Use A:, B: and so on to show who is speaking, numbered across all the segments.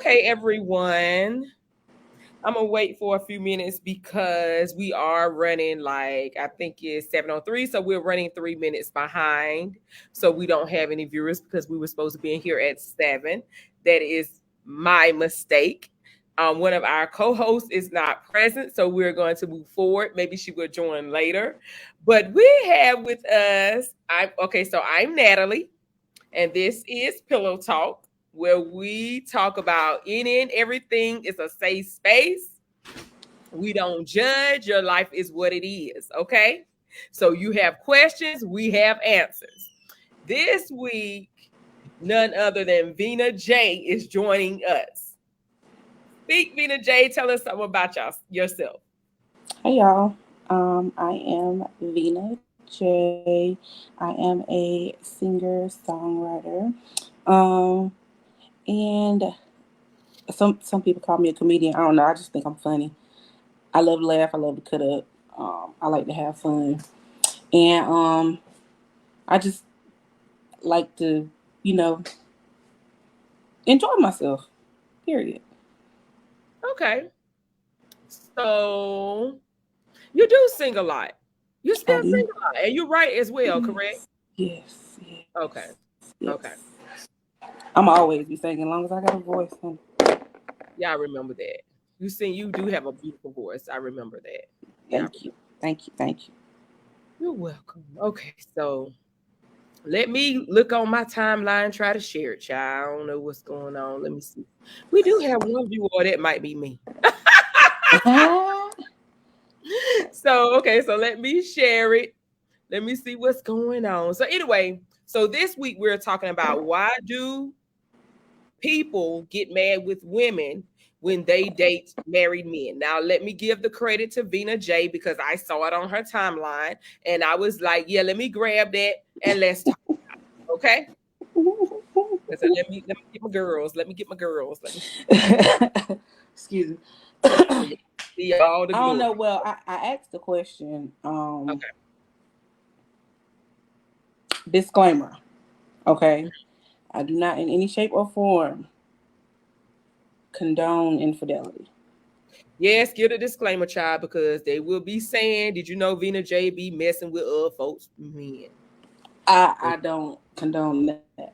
A: Okay, everyone. I'm gonna wait for a few minutes because we are running like I think it's 7:03, so we're running 3 minutes behind. So we don't have any viewers because we were supposed to be in here at 7. That is my mistake. One of our co-hosts is not present, so we're going to move forward. Maybe she will join later. But we have with us, so I'm Natalie. And this is Pillow Talk, where we talk about any and everything. It's a safe space. We don't judge. Your life is what it is. Okay. So you have questions, we have answers. This week, none other than Vina J is joining us. Speak, Vina J. Tell us something about yourself.
B: Hey y'all, I am Vina J. I am a singer songwriter, um, and some people call me a comedian. I don't know. I just think I'm funny. I love to laugh. I love to cut up. I like to have fun, and I just like to, you know, enjoy myself. Period.
A: Okay. So you do sing a lot. You
B: I
A: still sing
B: do.
A: a lot. And you write as well, correct?
B: Yes, yes,
A: Okay.
B: yes,
A: Okay.
B: yes. I'm always be singing as long as I got a voice. And
A: Yeah, I remember that. You do have a beautiful voice. I remember that. Yeah, I
B: thank you,
A: remember.
B: thank you, thank you.
A: You're welcome. Okay, so let me look on my timeline, try to share it, child. I don't know what's going on. Let me see. We do have one viewer, that might be me. So, okay, so let me share it. Let me see what's going on. So, anyway, so this week we're talking about why do people get mad with women when they date married men. Now, let me give the credit to Vina J because I saw it on her timeline and I was like, yeah, let me grab that and let's talk. Okay. So let me get my girls. Let me get my girls. Let me
B: Excuse me.
A: so you see all the
B: I don't
A: glory.
B: know. Well, I asked the question.
A: Okay.
B: Disclaimer. Okay, I do not in any shape or form condone infidelity.
A: Yes, give a disclaimer, child, because they will be saying, "Did you know Vina J be messing with other folks men?"
B: I don't condone that.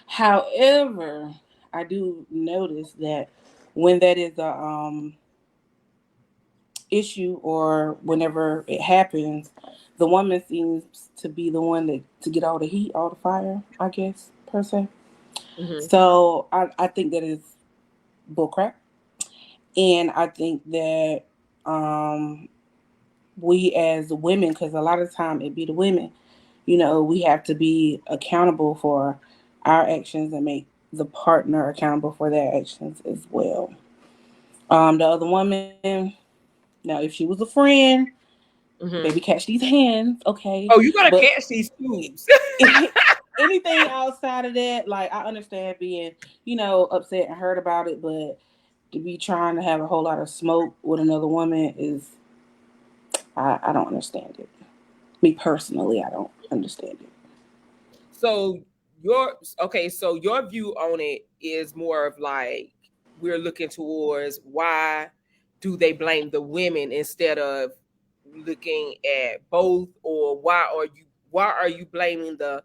B: However, I do notice that when that is a issue or whenever it happens, the woman seems to be the one to get all the heat, all the fire, I guess, per se.
A: Mm-hmm.
B: So I think that is bullcrap. And I think that um, we as women, because a lot of time it be the women, we have to be accountable for our actions and make the partner accountable for their actions as well. The other woman, now if she was a friend, baby,
A: Mm-hmm.
B: catch these hands, okay?
A: Oh, you gotta
B: But
A: catch these tubes.
B: anything outside of that, like I understand being, upset and hurt about it, but to be trying to have a whole lot of smoke with another woman is, I don't understand it. Me personally, I don't understand it.
A: So so your view on it is more of like we're looking towards why do they blame the women instead of looking at both, or why are you blaming the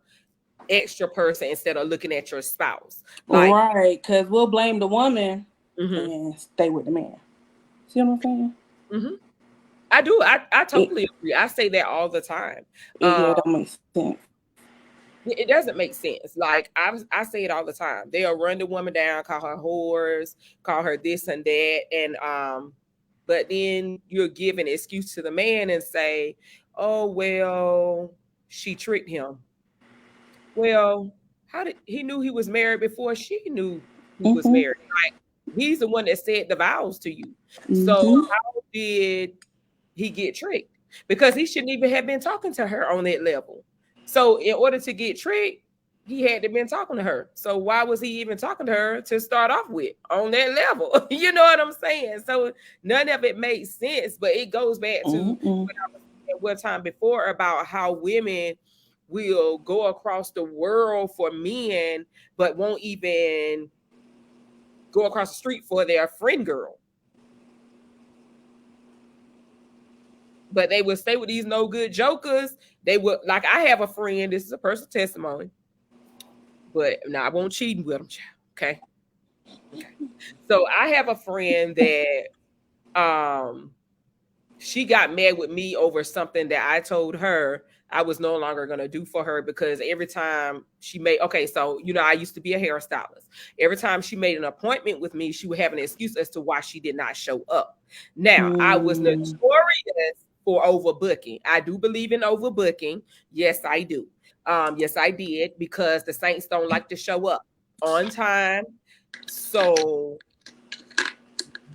A: extra person instead of looking at your spouse? Like,
B: Right, because we'll blame the woman
A: mm-hmm,
B: and stay with the man. See what I'm saying?
A: mm-hmm. I do. I
B: It,
A: totally agree. I say that all the time.
B: yeah,
A: Um,
B: it don't make sense.
A: it doesn't make sense. Like I say it all the time. They'll run the woman down, call her whores, call her this and that, and but then you're giving excuse to the man and say, "Oh well, she tricked him." Well, how did he knew he was married before she knew he was
B: Mm-hmm.
A: married? Like he's the one that said the vows to you. So
B: Mm-hmm.
A: how did he get tricked? Because he shouldn't even have been talking to her on that level. So in order to get tricked, he had to been talking to her. So why was he even talking to her to start off with on that level? You know what I'm saying? So none of it makes sense, but it goes back to
B: Mm-mm.
A: what I was saying one time before about how women will go across the world for men, but won't even go across the street for their friend girl. But they would stay with these no good jokers. They would, like, I have a friend, this is a personal testimony, but now I won't cheat with them, okay? So I have a friend that she got mad with me over something that I told her I was no longer going to do for her, because every time she made, okay, so, I used to be a hairstylist. Every time she made an appointment with me, she would have an excuse as to why she did not show up. Now, I was notorious for overbooking. I do believe in overbooking. Yes, I do. Yes, I did, because the Saints don't like to show up on time. So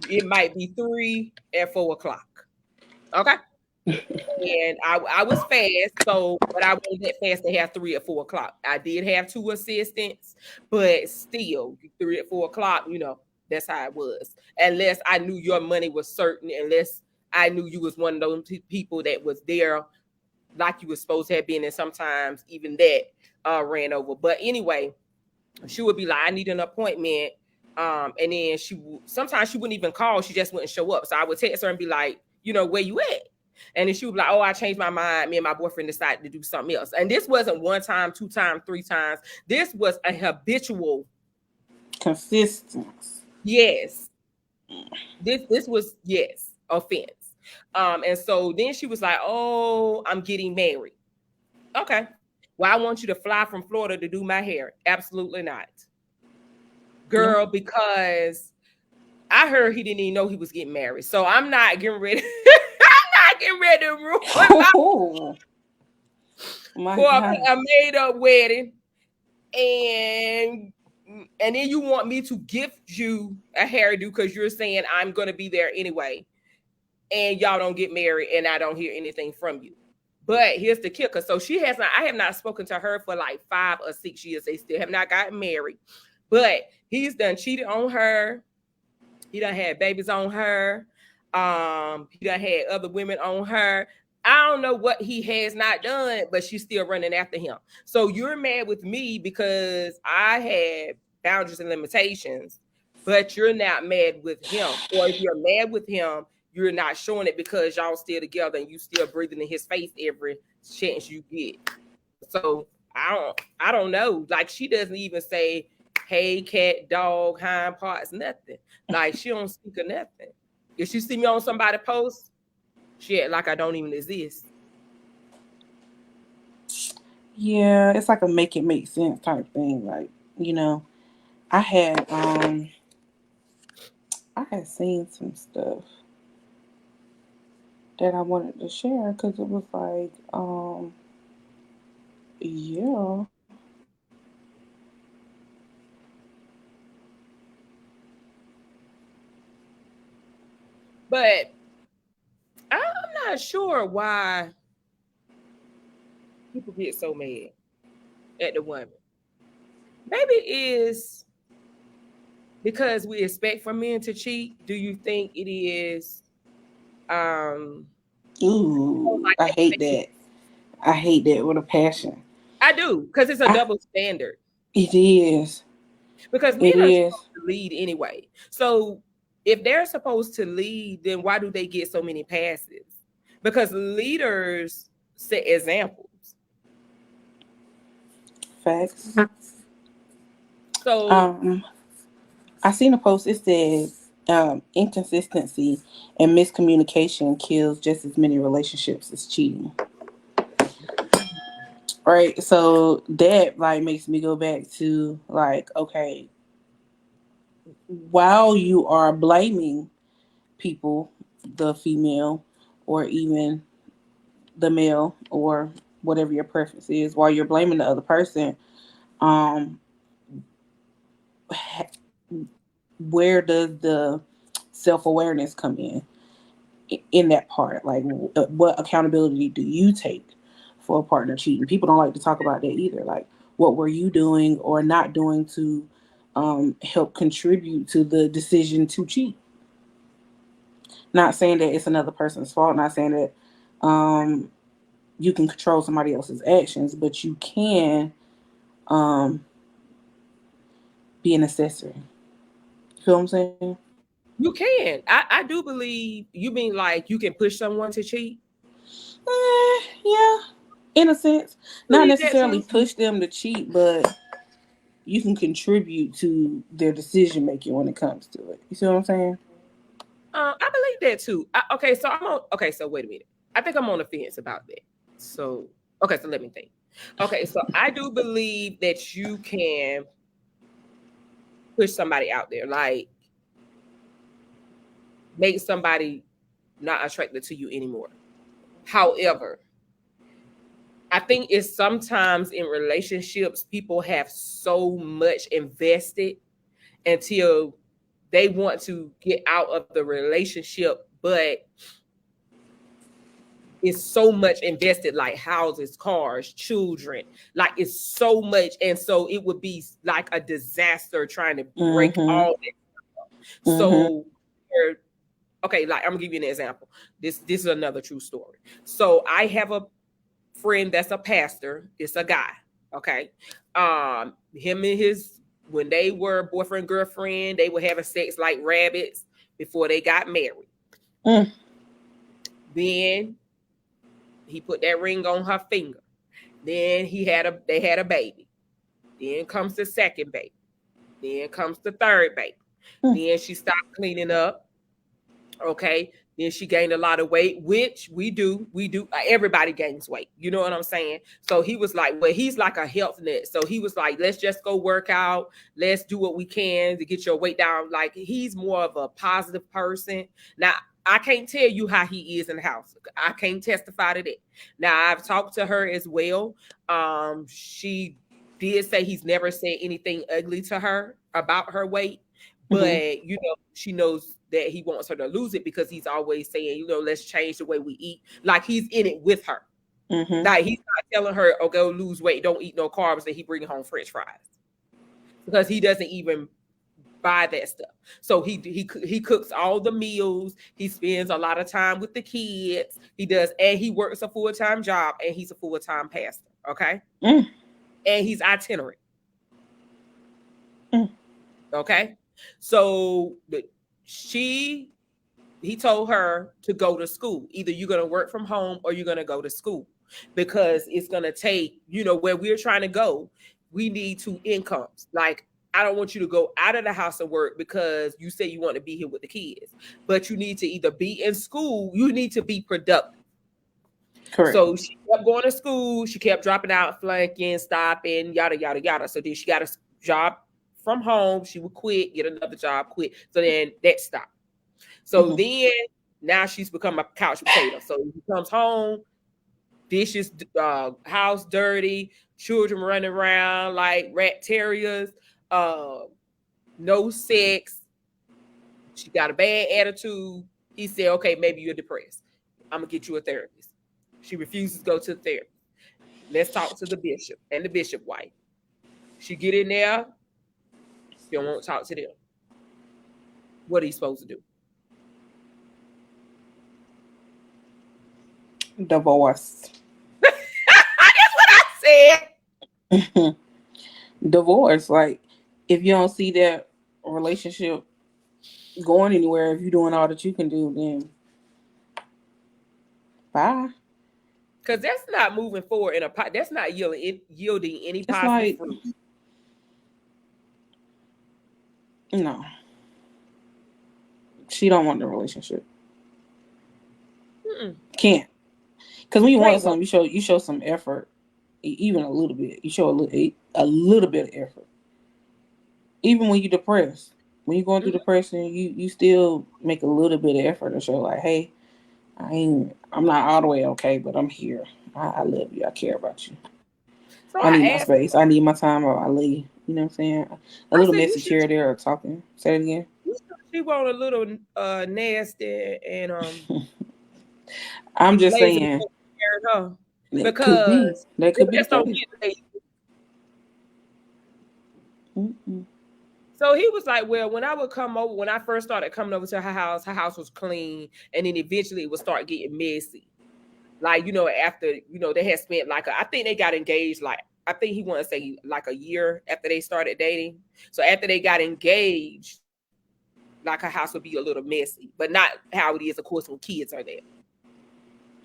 A: it might be 3 at 4 o'clock. Okay. And I was fast, but I wasn't that fast to have 3 at 4 o'clock. I did have 2 assistants, but still 3 at 4 o'clock, that's how it was. Unless I knew your money was certain, unless I knew you was one of those people that was there like you were supposed to have been, and sometimes even that ran over. But anyway, she would be like, I need an appointment. And then sometimes she wouldn't even call, she just wouldn't show up. So I would text her and be like, where you at? And then she would be like, oh, I changed my mind. Me and my boyfriend decided to do something else. And this wasn't 1 time, 2 times, 3 times. This was a habitual.
B: Consistent.
A: Yes. This was, yes, offense. And so then she was like, oh, I'm getting married. Okay. Well, I want you to fly from Florida to do my hair. Absolutely not. Girl, yeah. Because I heard he didn't even know he was getting married. So I'm not getting ready. I'm not getting ready to ruin for a made-up wedding. And then you want me to gift you a hairdo because you're saying I'm going to be there anyway. And y'all don't get married and I don't hear anything from you. But here's the kicker. So I have not spoken to her for like 5 or 6 years. They still have not gotten married. But he's done cheated on her. He done had babies on her. He done had other women on her. I don't know what he has not done, but she's still running after him. So you're mad with me because I had boundaries and limitations, but you're not mad with him. Or if you're mad with him, you're not showing it because y'all still together and you still breathing in his face every chance you get. So I don't know. Like, she doesn't even say, hey, cat, dog, hind parts, nothing. Like, she don't speak of nothing. If she see me on somebody post, she act like I don't even exist.
B: Yeah, it's like a make it make sense type thing. Like, I had seen some stuff that I wanted to share because it was like, yeah.
A: But I'm not sure why people get so mad at the women. Maybe it is because we expect for men to cheat. Do you think it is?
B: Ooh, I hate that. I hate that with a passion.
A: I do, because it's a double standard.
B: It is.
A: Because men are supposed to lead anyway. So if they're supposed to lead, then why do they get so many passes? Because leaders set examples.
B: Facts.
A: So
B: I seen a post. It said inconsistency and miscommunication kills just as many relationships as cheating. Right. So that like makes me go back to like, okay, while you are blaming people, the female or even the male or whatever your preference is, while you're blaming the other person, where does the self-awareness come in that part? Like, what accountability do you take for a partner cheating? People don't like to talk about that either. Like, what were you doing or not doing to help contribute to the decision to cheat? Not saying that it's another person's fault, not saying that you can control somebody else's actions, but you can be an accessory. feel what I'm saying?
A: You can. I do believe you mean like you can push someone to cheat.
B: Yeah, in a sense,
A: I
B: not
A: believe that
B: necessarily
A: too.
B: push them to cheat, but you can contribute to their decision making when it comes to it. You see what I'm saying?
A: I believe that too. Okay, so I'm on. Okay, so wait a minute. I think I'm on the fence about that. So okay, so let me think. Okay, so I do believe that you can push somebody out there, like make somebody not attracted to you anymore. However, I think it's sometimes in relationships people have so much invested until they want to get out of the relationship, but it's so much invested, like houses, cars, children, like it's so much, and so it would be like a disaster trying to break
B: Mm-hmm.
A: all that.
B: Mm-hmm.
A: So okay, like I'm gonna give you an example. This is another true story. So I have a friend that's a pastor. It's a guy. Okay. Him and his, when they were boyfriend, girlfriend, they were having sex like rabbits before they got married.
B: Mm.
A: Then he put that ring on her finger. Then they had a baby. Then comes the second baby. Then comes the third baby. Then she stopped cleaning up. Okay. Then she gained a lot of weight, which we do. Everybody gains weight. You know what I'm saying? So he was like, well, he's like a health net. So he was like, let's just go work out. Let's do what we can to get your weight down. Like he's more of a positive person. Now, I can't tell you how he is in the house. I can't testify to that. Now, I've talked to her as well. She did say he's never said anything ugly to her about her weight. But, you know, she knows that he wants her to lose it because he's always saying, you know, let's change the way we eat. Like he's in it with her.
B: Mm-hmm.
A: Like he's not telling her, oh, go lose weight, don't eat no carbs, and he bringing home French fries. Because he doesn't even buy that stuff. So he cooks all the meals. He spends a lot of time with the kids. He does, and he works a full-time job, and he's a full-time pastor. Okay.
B: Mm.
A: And he's itinerant.
B: Mm.
A: Okay. So he told her to go to school. Either you're going to work from home or you're going to go to school, because it's going to take, you know, where we're trying to go, we need two incomes. Like, I don't want you to go out of the house and work because you say you want to be here with the kids, but you need to either be in school, you need to be productive.
B: Correct.
A: So she kept going to school. She kept dropping out, flunking, stopping, yada, yada, yada. So then she got a job from home. She would quit, get another job, quit. So then that stopped. So then now she's become a couch potato. So he comes home, dishes, house dirty, children running around like rat terriers, no sex. She got a bad attitude. He said, okay, maybe you're depressed. I'm going to get you a therapist. She refuses to go to the therapist. Let's talk to the bishop and the bishop wife. She get in there. She don't want to talk to them. What are you supposed to do?
B: Divorce.
A: That's what I
B: said. Divorce. Like, if you don't see that relationship going anywhere, if you're doing all that you can do, then bye.
A: Because that's not moving forward in a pot. That's not yielding any
B: It's
A: positive
B: like,
A: fruit.
B: No. She don't want the relationship. Can't. Because when you want something, you show some effort, even a little bit. You show a little bit of effort. Even when you're depressed, when you're going through depression, you still make a little bit of effort to show like, hey, I'm not all the way okay, but I'm here. I love you. I care about you. So I need my space. I need my time. I love you. You know what I'm saying? A little message here there or talking. Say it again.
A: She want a little nasty and
B: I'm just saying.
A: Because
B: that could be.
A: So he was like, well, when I would come over, when I first started coming over to her house was clean, and then eventually it would start getting messy. Like, you know, after, you know, they had spent like I think they got engaged, like, I think he wanted to say like a year after they started dating. So after they got engaged, like her house would be a little messy, but not how it is, of course, when kids are there.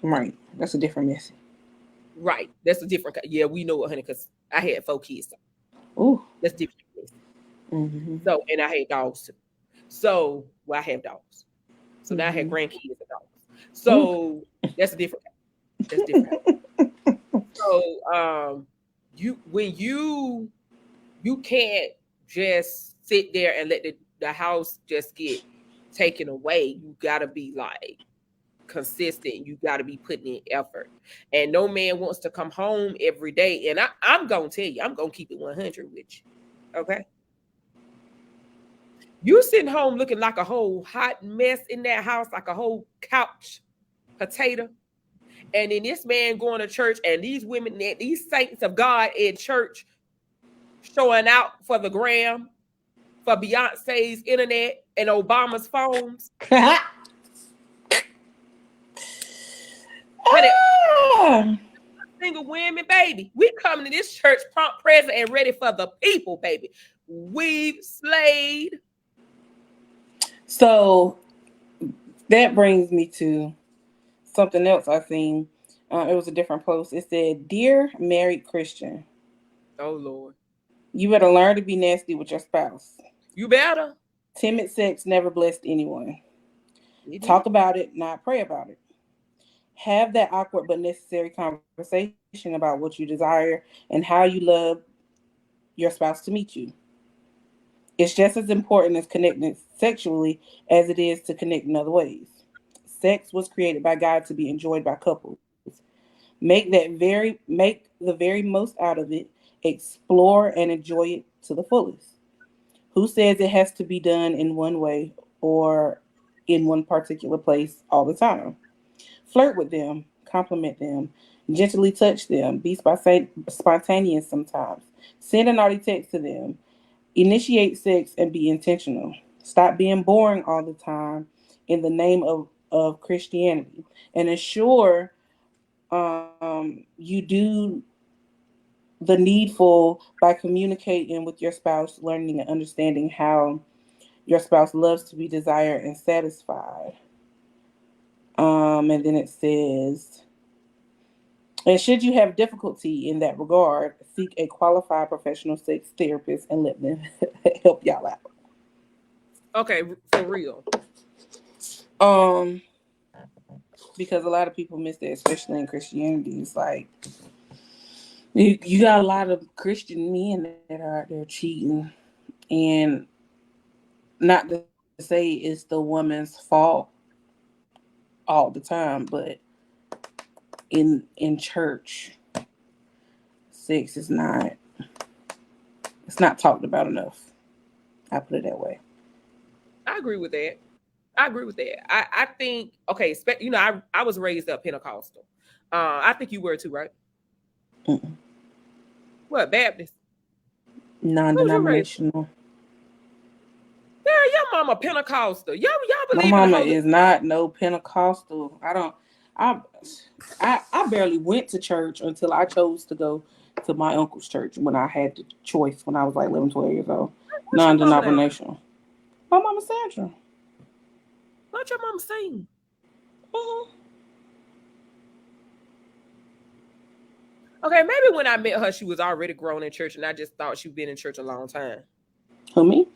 B: Right. That's a different messy.
A: Right. That's a different. Yeah, we know it, honey, because I had 4 kids. So.
B: Ooh.
A: That's different.
B: Mm-hmm.
A: So, and I had dogs too. So, well, I have dogs. So now I had grandkids and dogs. So that's different. That's different. So, you can't just sit there and let the house just get taken away. You gotta be like consistent. You gotta be putting in effort. And no man wants to come home every day. And I'm gonna tell you, I'm gonna keep it 100 with you. Okay. You sitting home looking like a whole hot mess in that house, like a whole couch potato. And then this man going to church, and these women, these saints of God in church showing out for the gram, for Beyonce's internet and Obama's phones. Single women, baby. We coming to this church prompt, present, and ready for the people, baby. We've slayed.
B: So that brings me to something else I seen. It was a different post. It said, "Dear married Christian,
A: oh Lord,
B: you better learn to be nasty with your spouse.
A: You better.
B: Timid sex never blessed anyone. Talk about it, not pray about it. Have that awkward but necessary conversation about what you desire and how you love your spouse to meet you. It's just as important as connecting sexually as it is to connect in other ways. Sex was created by God to be enjoyed by couples. Make the very most out of it. Explore and enjoy it to the fullest. Who says it has to be done in one way or in one particular place all the time? Flirt with them, compliment them, gently touch them, be spontaneous sometimes. Send a naughty text to them. Initiate sex and be intentional. Stop being boring all the time in the name of Christianity. And ensure you do the needful by communicating with your spouse, learning and understanding how your spouse loves to be desired and satisfied. And then it says, and should you have difficulty in that regard, seek a qualified professional sex therapist and let them help y'all out.
A: Okay, for real.
B: Because a lot of people miss that, especially in Christianity. It's like you got a lot of Christian men that are out there cheating, and not to say it's the woman's fault all the time, but in church, sex is not talked about enough. I put it that way.
A: I agree with that. I think, okay, I was raised up Pentecostal. I think you were too, right?
B: Mm-mm.
A: What, Baptist?
B: Non-denominational.
A: Yeah, your mama Pentecostal. Y'all believe
B: my mama is not no Pentecostal. I barely went to church until I chose to go to my uncle's church when I had the choice when I was like 11, 12 years old. Non-denominational. My mama Sandra.
A: What your mama saying?
B: Mm-hmm.
A: Okay, maybe when I met her, she was already grown in church, and I just thought she'd been in church a long time.
B: Who, me?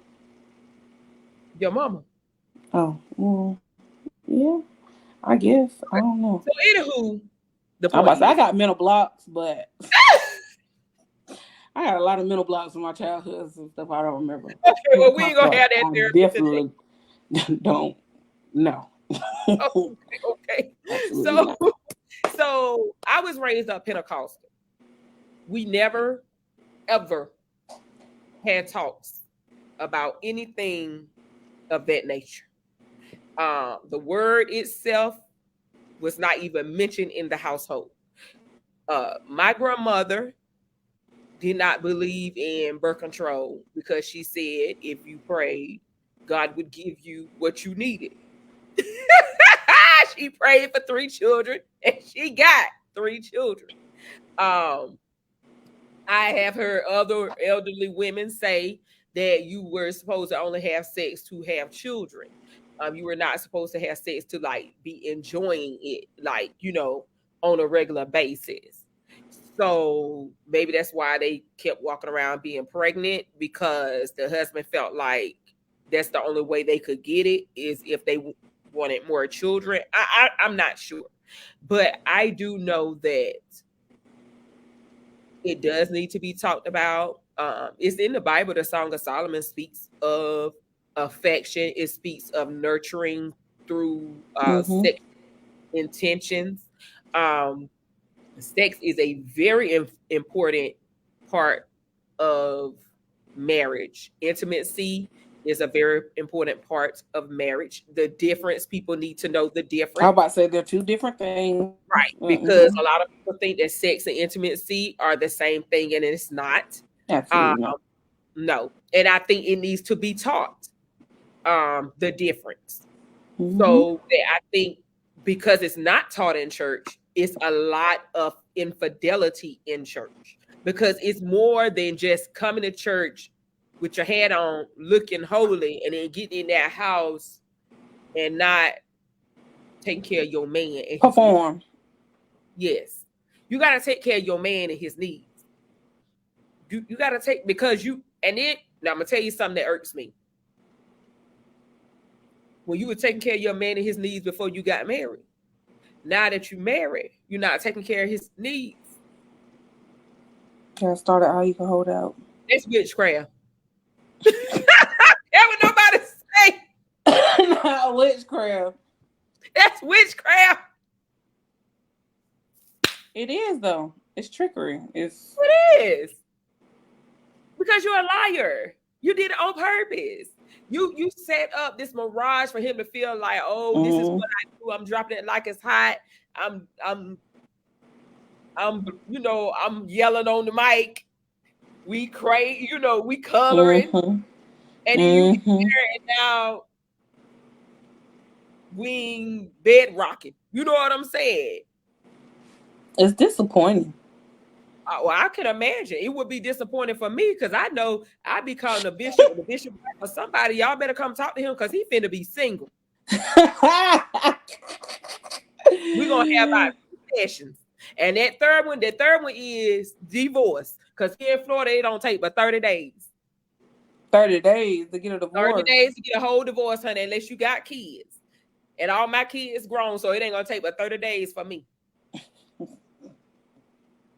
A: Your mama.
B: Oh, well, yeah, I guess. I don't know.
A: So, anywho,
B: I got mental blocks, but I got a lot of mental blocks from my childhood and stuff I don't remember.
A: Okay, well, we ain't gonna have that there.
B: Definitely don't. No.
A: Okay. So I was raised up Pentecostal. We never, ever had talks about anything of that nature. The word itself was not even mentioned in the household. My grandmother did not believe in birth control because she said if you prayed, God would give you what you needed. She prayed for 3 children and she got 3 children. I have heard other elderly women say that you were supposed to only have sex to have children. You were not supposed to have sex to like be enjoying it, like, you know, on a regular basis. So maybe that's why they kept walking around being pregnant, because the husband felt like that's the only way they could get it is if they wanted more children. I'm not sure, but I do know that it does need to be talked about. It's in the Bible. The Song of Solomon speaks of affection. It speaks of nurturing through sex intentions. Sex is a very important part of marriage. Intimacy is a very important part of marriage. The difference, people need to know the difference.
B: I was about to say they're two different things.
A: Right. Because a lot of people think that sex and intimacy are the same thing, and it's not.
B: Absolutely not.
A: No. And I think it needs to be taught, the difference. So I think because it's not taught in church, it's a lot of infidelity in church, because it's more than just coming to church with your hat on, looking holy, and then getting in that house and not taking care of your man. And
B: perform.
A: Yes. You got to take care of your man and his needs. You got to take, because you, and then, now I'm going to tell you something that irks me. When you were taking care of your man and his needs before you got married, now that you're married, you're not taking care of his needs.
B: Yeah, start it how you can hold out.
A: That's witchcraft. That would nobody say.
B: Not witchcraft.
A: That's witchcraft.
B: It is, though. It's trickery.
A: It is. Because you're a liar. You did it on purpose. You set up this mirage for him to feel like, oh, this is what I do. I'm dropping it like it's hot. I'm you know, I'm yelling on the mic. We crazy, you know, we coloring. And then you get there and now we bed rocking. You know what I'm saying?
B: It's disappointing.
A: Well, I can imagine. It would be disappointing for me, because I know I'd be calling the bishop or somebody. Y'all better come talk to him, because he finna be single. We're going to have our sessions. And that third one is divorce. Because here in Florida, it don't take but 30 days.
B: 30 days to get a divorce.
A: 30 days to get a whole divorce, honey, unless you got kids. And all my kids grown, so it ain't going to take but 30 days for me.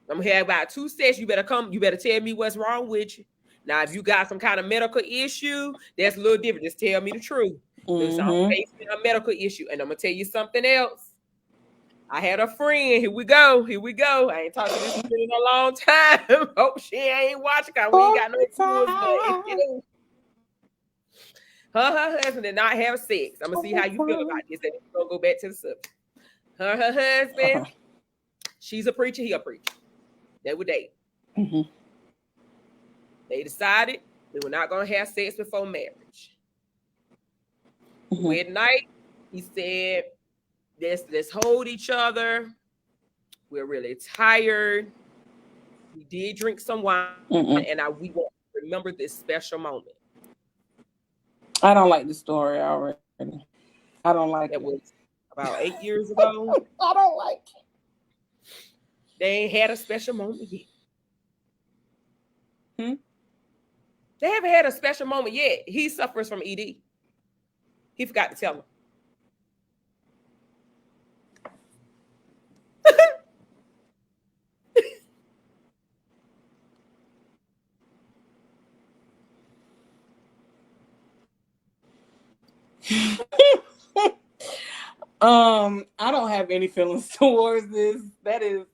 A: I'm gonna have about 2 sessions. You better come. You better tell me what's wrong with you. Now, if you got some kind of medical issue, that's a little different. Just tell me the truth. So I'm facing a medical issue, and I'm gonna tell you something else. I had a friend. Here we go. I ain't talked to this friend in a long time. Hope she ain't watching, because we ain't got no news. Her husband did not have sex. I'm gonna see how you feel about this, and we're gonna go back to the subject. Her husband, she's a preacher, he a preacher. They were dating. They decided they were not going to have sex before marriage. Wedding night, he said, let's hold each other. We're really tired. We did drink some wine, and we want to remember this special moment.
B: I don't like the story already. I don't like it.
A: It was about 8 years ago.
B: I don't like it.
A: They ain't had a special moment yet. They haven't had a special moment yet. He suffers from ED. He forgot to tell him.
B: I don't have any feelings towards this. That is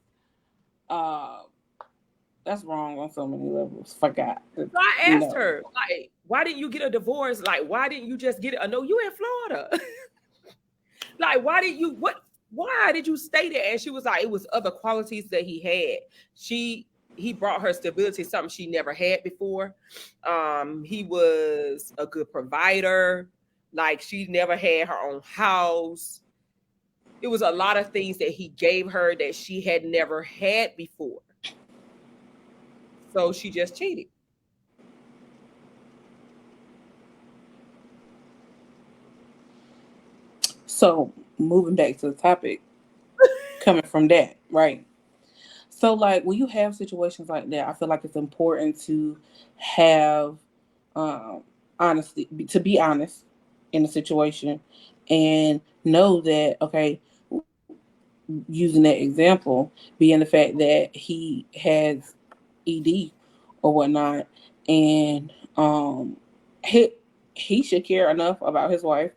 B: that's wrong on so many levels. Forgot.
A: So I asked her, like, why didn't you get a divorce? Like, why didn't you just get it? I know you in Florida. Like, why did you stay there? And she was like, it was other qualities that he had. He brought her stability, something she never had before. He was a good provider. Like, she never had her own house. It was a lot of things that he gave her that she had never had before. So she just cheated.
B: So moving back to the topic, coming from that, right? So like when you have situations like that, I feel like it's important to have honesty, to be honest in the situation, and know that okay, using that example, being the fact that he has ED or whatnot, and he should care enough about his wife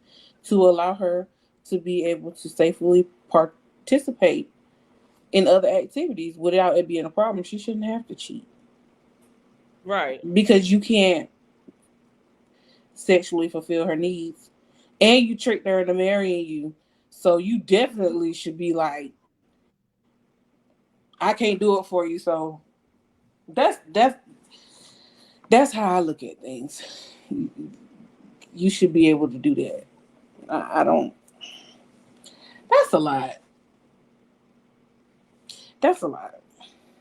B: to allow her to be able to safely participate in other activities without it being a problem. She shouldn't have to cheat.
A: Right.
B: Because you can't sexually fulfill her needs. And you tricked her into marrying you. So you definitely should be like, I can't do it for you. So that's how I look at things. You should be able to do that. I don't. That's a lot. That's a lot.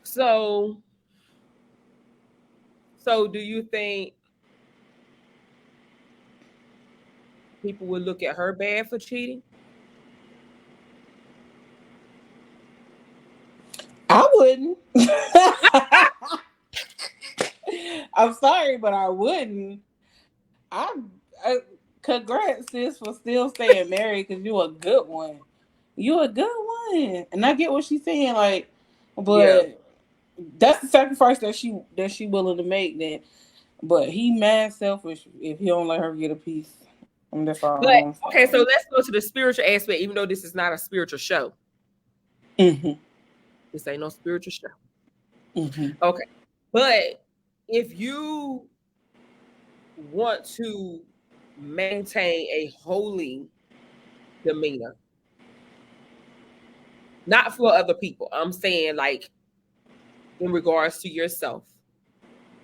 A: So do you think people would look at her bad for cheating?
B: I wouldn't. I'm sorry, but I wouldn't. I congrats, sis, for still staying married because you a good one. You a good one, and I get what she's saying. Like,
A: Yeah.
B: but that's the sacrifice that she willing to make. Then, but he mad selfish if he don't let her get a piece. And that's all
A: But
B: I'm
A: okay, so
B: saying.
A: let's go to the spiritual aspect, even though this is not a spiritual show.
B: Mm-hmm.
A: This ain't no spiritual show.
B: Mm-hmm.
A: Okay. But if you want to maintain a holy demeanor, not for other people, I'm saying like in regards to yourself,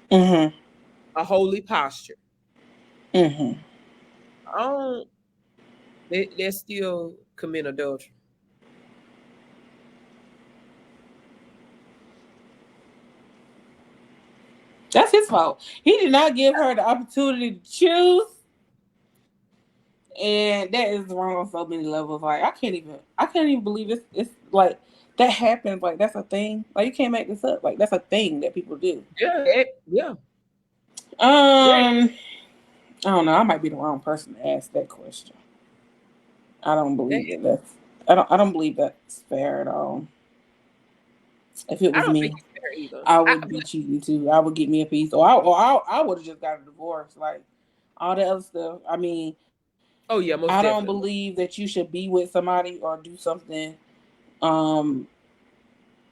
B: Mm-hmm.
A: a holy posture.
B: Mm-hmm.
A: I don't, they're still commit adultery.
B: That's his fault. He did not give her the opportunity to choose, and that is wrong on so many levels. Like I can't even believe it's like that happens. Like that's a thing. Like you can't make this up. Like that's a thing that people do.
A: Yeah, yeah, yeah.
B: I don't know. I might be the wrong person to ask that question. I don't believe that that's. I don't believe that's fair at all. If it
A: I
B: was
A: don't think
B: me,
A: it's fair either.
B: I would be cheating too. I would get me a piece, or I would have just got a divorce. Like all the other stuff. I mean,
A: Oh yeah, most
B: I don't
A: definitely.
B: believe that you should be with somebody or do something um,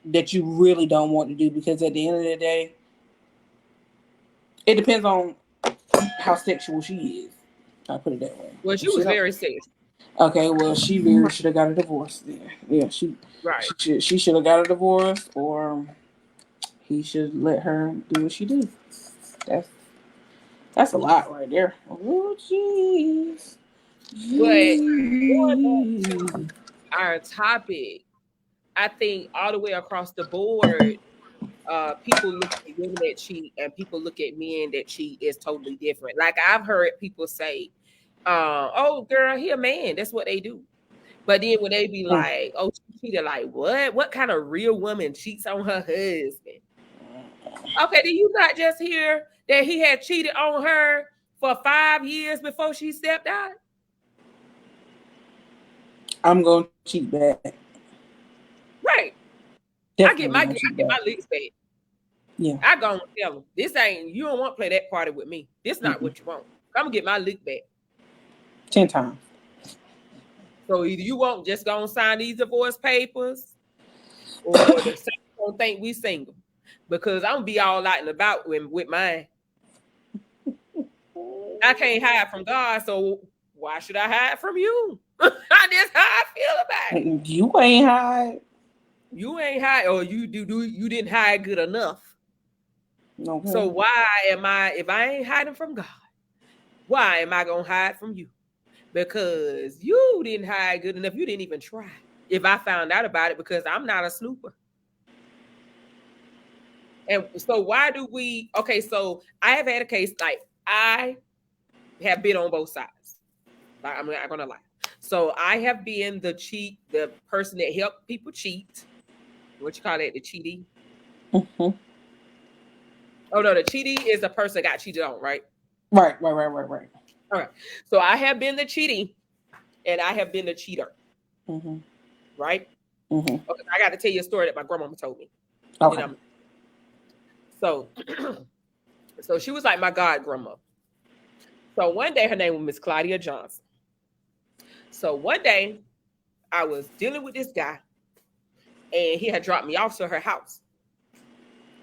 B: that you really don't want to do because at the end of the day, it depends on how sexual she is. I put it that way.
A: Well, she was very serious.
B: Okay, well, she really should have got a divorce then. Yeah,
A: Right.
B: she should have got a divorce, or he should let her do what she do. That's that's a lot right there. Oh jeez.
A: But going back
B: Jeez.
A: to our topic, I think all the way across the board, people look at women that cheat and people look at men that cheat is totally different. Like I've heard people say, "Oh, girl, he a man. That's what they do." But then when they be like, "Oh, she cheated," like what? What kind of real woman cheats on her husband? Okay, do you not just hear that he had cheated on her for 5 years before she stepped out?
B: I'm gonna cheat back.
A: Right.
B: Definitely
A: I
B: gonna cheat
A: get
B: back.
A: my licks back.
B: Yeah.
A: I go and tell them, this ain't, you don't want to play that party with me. This not
B: Mm-mm.
A: what you want. I'm gonna get my lick back.
B: 10 times.
A: So either you won't just go and sign these divorce papers, or the same don't think we single. Because I'm gonna be all out and about with mine. I can't hide from God, so why should I hide from you? That's how I feel about it.
B: You ain't hide.
A: You ain't hide, or you didn't hide good enough. So
B: Okay.
A: why am I, if I ain't hiding from God, why am I gonna hide from you? Because you didn't hide good enough. You didn't even try. If I found out about it, because I'm not a snooper. And so why do we, okay, so I have had a case, like I have been on both sides. Like, I'm not gonna lie. So I have been the person that helped people cheat. What you call it? The cheating?
B: Mm-hmm.
A: Oh no, the cheating is the person that got cheated on, right?
B: Right.
A: Okay. So I have been the cheating, and I have been the cheater.
B: Mm-hmm.
A: Right?
B: Mm-hmm.
A: Okay, I got to tell you a story that my grandmama told me.
B: Okay.
A: So, so she was like my god grandma. So one day her name was Miss Claudia Johnson. So one day I was dealing with this guy, and he had dropped me off to her house.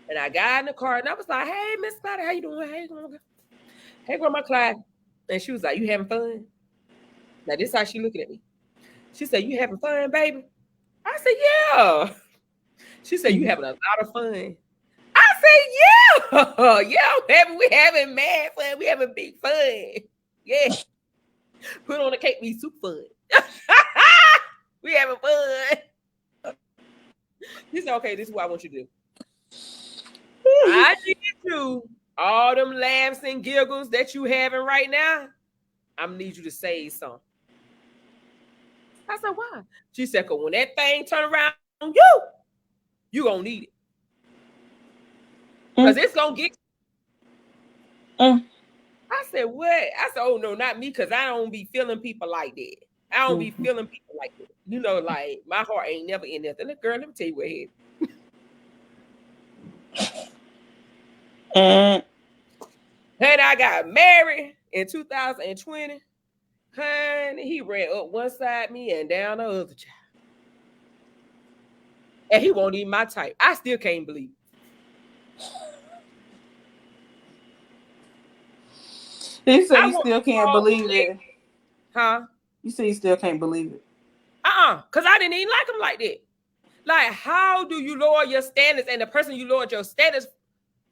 A: And I got in the car, and I was like, "Hey, Miss Claudia, how you doing? Hey, grandma. Hey, Grandma Clyde." And she was like, "You having fun?" Now this is how she looking at me. She said, "You having fun, baby?" I said, "Yeah." She said, "You having a lot of fun?" I said, "Yeah, yeah, baby, we having mad fun. We having big fun. Yeah, put on the cake, be super fun. We having fun." He said, "Okay, this is what I want you to do. I need you, all them laughs and giggles that you having right now, I'm gonna need you to save some." I said, "Why?" She said, "Cause when that thing turn around on you gonna need it. Cause it's gonna get you." I said, "What?" I said, "Oh no, not me, cause I don't be feeling people like that. I don't be feeling people like that. You know, like my heart ain't never in nothing." Look, girl, let me tell you what happened. And I got married in 2020. Honey, he ran up one side me and down the other child. And he won't even my type. I still can't believe it.
B: You say you still can't believe it.
A: Huh?
B: You say you still can't believe it.
A: Because I didn't even like him like that. Like, how do you lower your standards, and the person you lowered your standards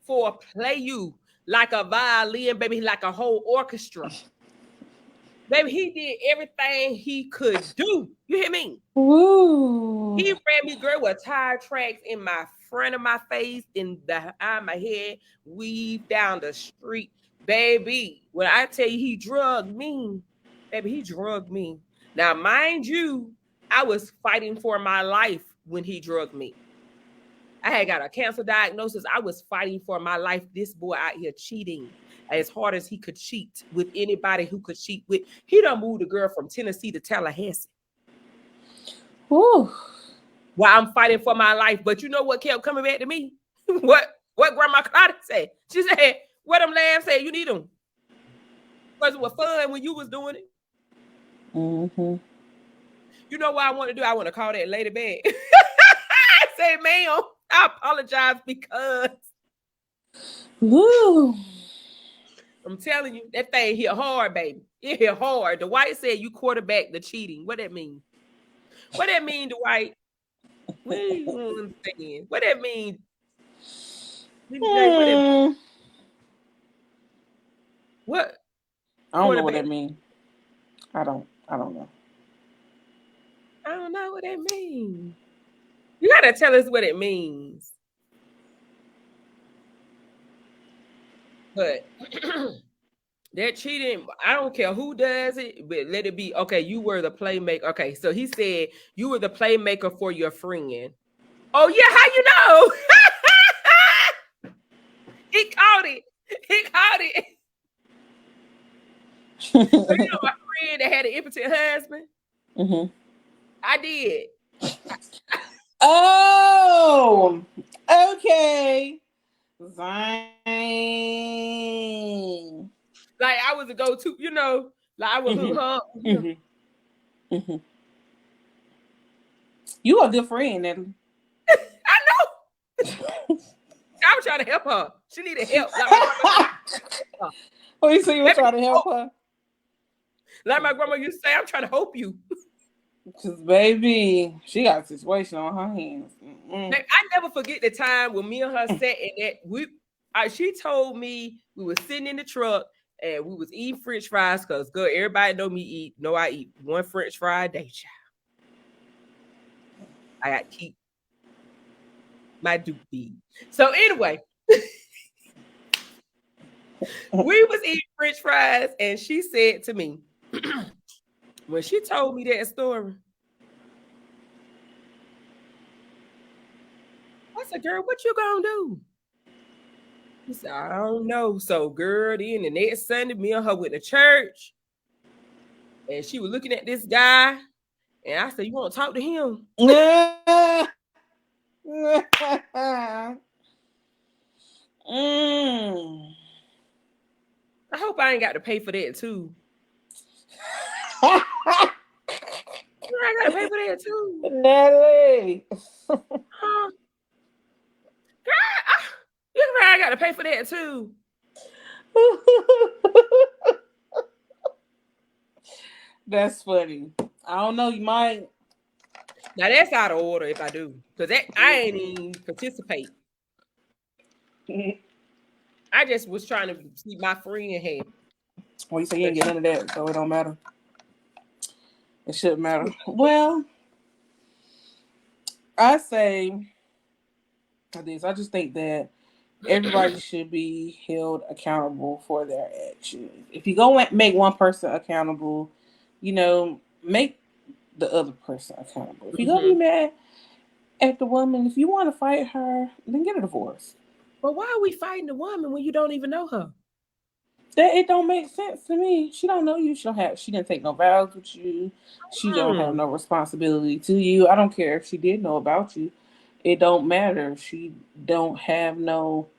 A: for play you like a violin, baby, like a whole orchestra? Baby, he did everything he could do. You hear me?
B: Ooh.
A: He ran me, girl, with tire tracks in my front of my face, in the eye of my head, weave down the street. Baby, when I tell you he drugged me, baby, he drugged me. Now, mind you, I was fighting for my life when he drugged me. I had got a cancer diagnosis. I was fighting for my life. This boy out here cheating as hard as he could cheat with anybody who could cheat with. He done moved a girl from Tennessee to Tallahassee.
B: Ooh.
A: While I'm fighting for my life. But you know what kept coming back to me? What Grandma Claudia said? She said, "What them lambs said, you need them. Because it was fun when you was doing it."
B: Mm-hmm.
A: You know what I want to do? I want to call that lady back. I say, "Ma'am, I apologize because..."
B: Ooh.
A: I'm telling you, that thing hit hard, baby. It hit hard. The white said you quarterback the cheating. What that mean? What that mean, Dwight? We don't understand. What that mean? What?
B: I don't know what that means. I don't know.
A: I don't know what that means. You gotta tell us what it means. But that cheating, I don't care who does it, but let it be. Okay, you were the playmaker. Okay, so he said you were the playmaker for your friend. Oh yeah, how you know? He caught it. He caught it. So you know my friend that had an impotent husband?
B: Mm-hmm.
A: I did.
B: Oh, okay. Fine.
A: Like I was a go-to, you know, like I would hook up.
B: Mm-hmm. Mm-hmm. You a good friend, Natalie.
A: I know. I was trying to help her. She needed help. Like
B: oh, you say you were trying to help her?
A: Like my grandma used to say, "I'm trying to help you."
B: Because, baby, she got a situation on her hands.
A: I never forget the time when me and her sat and that she told me we were sitting in the truck and we was eating French fries because girl, everybody know I eat one French fry a day, child. I got to keep my Duke bead. So anyway, we was eating French fries and she said to me, When she told me that story, I said, girl, what you gonna do? She said, I don't know. So, girl, then the next Sunday, me and her went to church, and she was looking at this guy, and I said, you want to talk to him? I hope I ain't got to pay for that too. I gotta pay for that too.
B: Natalie.
A: Huh? Girl, I gotta pay for that too.
B: That's funny. I don't know. You might.
A: Now that's out of order if I do, because that I ain't even participate. I just was trying to see my friend happy.
B: Well, you say you ain't get none of that, so it don't matter. It shouldn't matter. Well, I say this. I just think that everybody should be held accountable for their actions. If you go and make one person accountable, make the other person accountable. If you gonna be mad at the woman, if you want to fight her, then get a divorce.
A: But why are we fighting the woman when you don't even know her?
B: That it don't make sense to me. She don't know you. She didn't take no vows with you. She don't have no responsibility to you. I don't care if she did know about you. It don't matter. She don't have no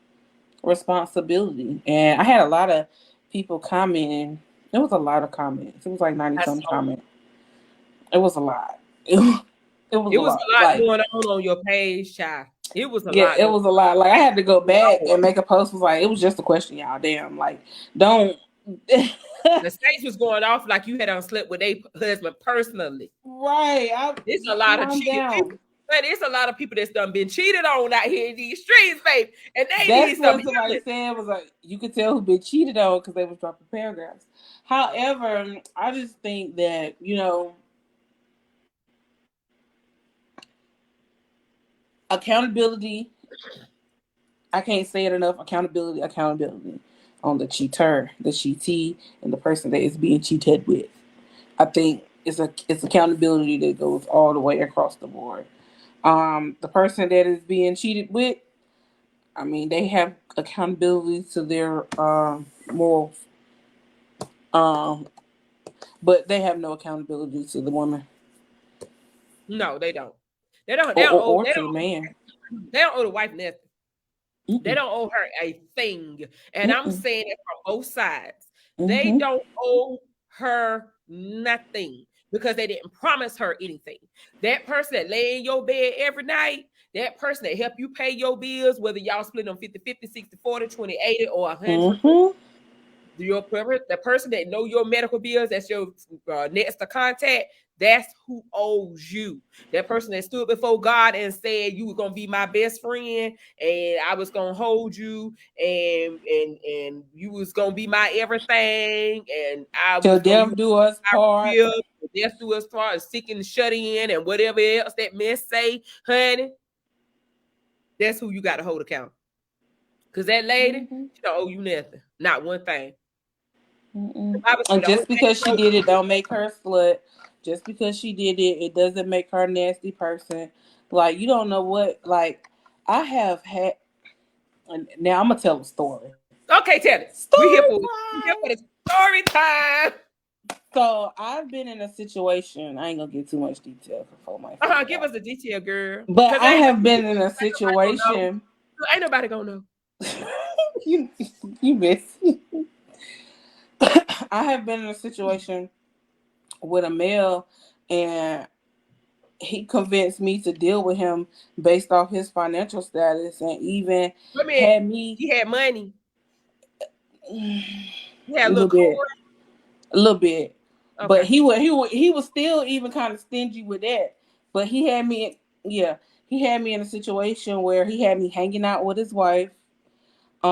B: responsibility. And I had a lot of people commenting. It was a lot of comments. It was like 90-some comments. It was a lot. It was
A: a lot like, going on your page, child. It was a lot.
B: Yeah, it was a lot. Like I had to go back and make a post. Was like, it was just a question, y'all. Damn, like don't.
A: The stage was going off like you had slept with a husband personally.
B: Right.
A: It's a lot of cheating people. But it's a lot of people that's done been cheated on out here in these streets, babe. And
B: that's what somebody said was like, you could tell who been cheated on because they was dropping paragraphs. However, I just think that, accountability, I can't say it enough, accountability on the cheater, the cheatee, and the person that is being cheated with. I think it's accountability that goes all the way across the board. The person that is being cheated with, I mean, they have accountability to their morals. But they have no accountability to the woman.
A: No, they don't.
B: They don't owe the man.
A: They don't owe the wife nothing. Mm-mm. They don't owe her a thing. And I'm saying it from both sides. They don't owe her nothing because they didn't promise her anything. That person that lay in your bed every night, that person that help you pay your bills, whether y'all split on 50-50, 60-40, 20-80, or 100, the person that know your medical bills, that's your next to contact, that's who owes you. That person that stood before God and said you were gonna be my best friend and I was gonna hold you and you was gonna be my everything and I was
B: death do us part.
A: Death do us part, sick and shut in and whatever else that men say, honey. That's who you got to hold account. Because that lady, she don't owe you nothing, not one thing.
B: And just because she did it don't make her a slut. Just because she did it, it doesn't make her a nasty person. Like, you don't know what, like, I have had, and now I'm going to tell a story.
A: Okay, tell it. We're here for the story time.
B: So, I've been in a situation, I ain't going to get too much detail for my
A: give us the detail, girl.
B: But I have been in a situation.
A: Ain't nobody gonna know.
B: you miss. I have been in a situation with a male and he convinced me to deal with him based off his financial status and even had me.
A: He had money.
B: He had a little bit. Okay. But he was still even kind of stingy with that. But he had me in a situation where he had me hanging out with his wife. We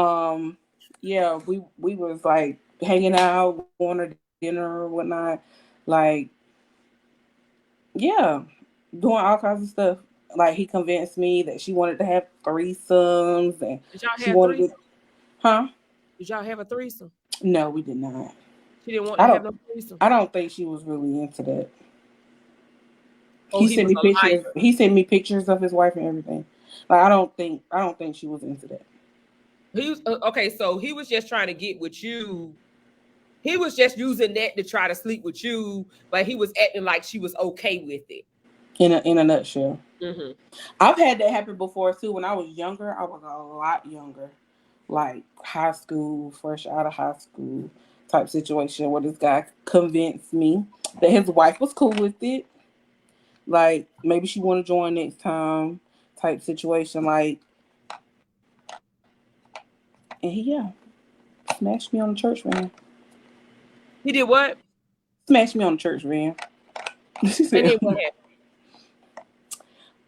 B: was like hanging out, going to dinner or whatnot, like doing all kinds of stuff. Like he convinced me that she wanted to have threesomes and
A: she wanted to. Did y'all have a threesome?
B: No, we did not.
A: She didn't want
B: I
A: to have
B: don't.
A: no threesome.
B: I don't think she was really into that.
A: Oh,
B: He
A: he
B: sent
A: was
B: me
A: a
B: pictures.
A: liar.
B: He sent me pictures of his wife and everything. Like I don't think. I don't think she was into that.
A: He was okay. So he was just trying to get with you. He was just using that to try to sleep with you, but he was acting like she was okay with it.
B: In a nutshell.
A: Mm-hmm.
B: I've had that happen before too. When I was younger, I was a lot younger, like high school, fresh out of high school type situation where this guy convinced me that his wife was cool with it. Like maybe she want to join next time type situation. Like, and he smashed me on the church van.
A: He did what?
B: Smashed me on the church van. She
A: And
B: said,
A: then what happened?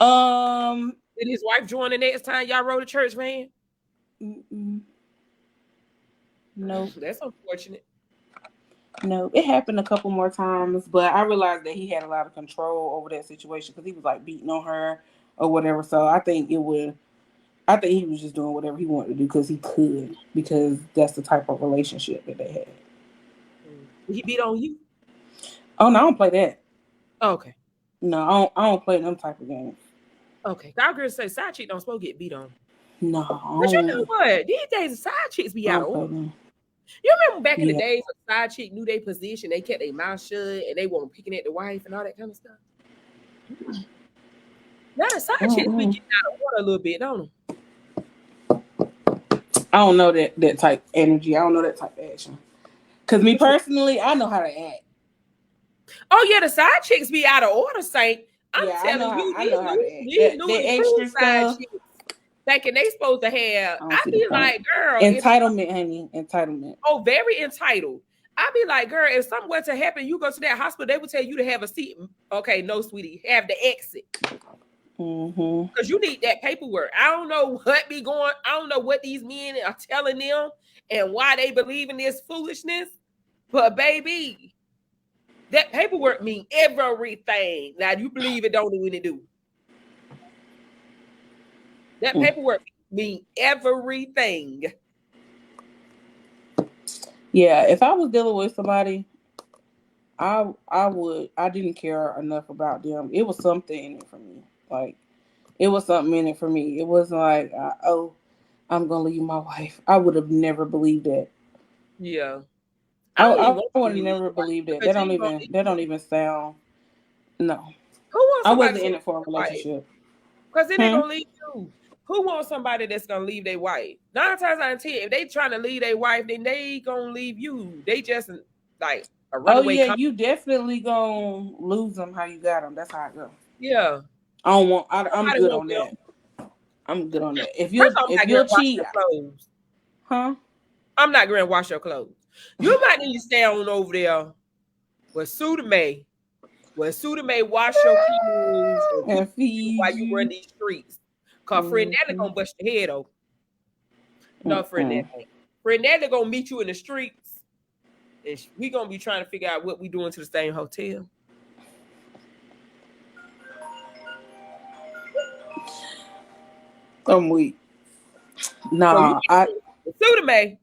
B: um,
A: Did his wife join the next time y'all rode a church van?
B: no,
A: That's unfortunate.
B: no. It happened a couple more times, but I realized that he had a lot of control over that situation because he was like beating on her or whatever. So I think it would. I think he was just doing whatever he wanted to do because he could, because that's the type of relationship that they had.
A: He beat on you?
B: Oh no, I don't play that.
A: Okay.
B: No, I don't play them type of games.
A: Okay. Our girls say side chick don't supposed to get beat on.
B: No,
A: But you know what? These days the side chicks be out of order. You remember back in the days when side chick knew their position, they kept their mouth shut and they weren't picking at the wife and all that kind of stuff. Now the side chicks be getting out of order a little bit, don't
B: them? I don't know that type energy. I don't know that type of action. Because me personally, I know how to act.
A: Oh yeah, the side chicks be out of order, Saint. I'm telling you,
B: I know how to act.
A: these
B: That extra stuff.
A: chicks thinking they supposed to have. I be like, girl,
B: entitlement, honey, entitlement.
A: Oh, very entitled. I be like, girl, if something were to happen, you go to that hospital, they would tell you to have a seat. Okay, no, sweetie, have the exit. Because you need that paperwork. I don't know what be going. I don't know what these men are telling them and why they believe in this foolishness. But baby, that paperwork mean everything. Now you believe it don't do any do. That paperwork mean everything.
B: Yeah, if I was dealing with somebody, I didn't care enough about them. It was something in it for me. Like it was something in it for me. It wasn't like, oh, I'm gonna leave my wife. I would have never believed that.
A: Yeah.
B: I would have never believed that. That don't even sound. No. I wasn't in it for a relationship.
A: Because then they're gonna leave you. Who wants somebody that's gonna leave their wife? 9 times out of 10, if they trying to leave their wife, then they gonna leave you. They just like a runaway.
B: Oh yeah, you definitely gonna lose them how you got them. That's how it goes.
A: Yeah.
B: I don't want. I'm good on that. I'm good on that. If you're cheat, huh?
A: I'm not going to wash your clothes. You might need to stay on over there with Suda May. Where Suda May wash your clothes and feed while you run these streets. Cause Fred Natalie gonna bust your head open. No, Fred Natalie. Fred Natalie gonna meet you in the streets, and we gonna be trying to figure out what we doing to the same hotel.
B: I'm weak. Nah,
A: Suda May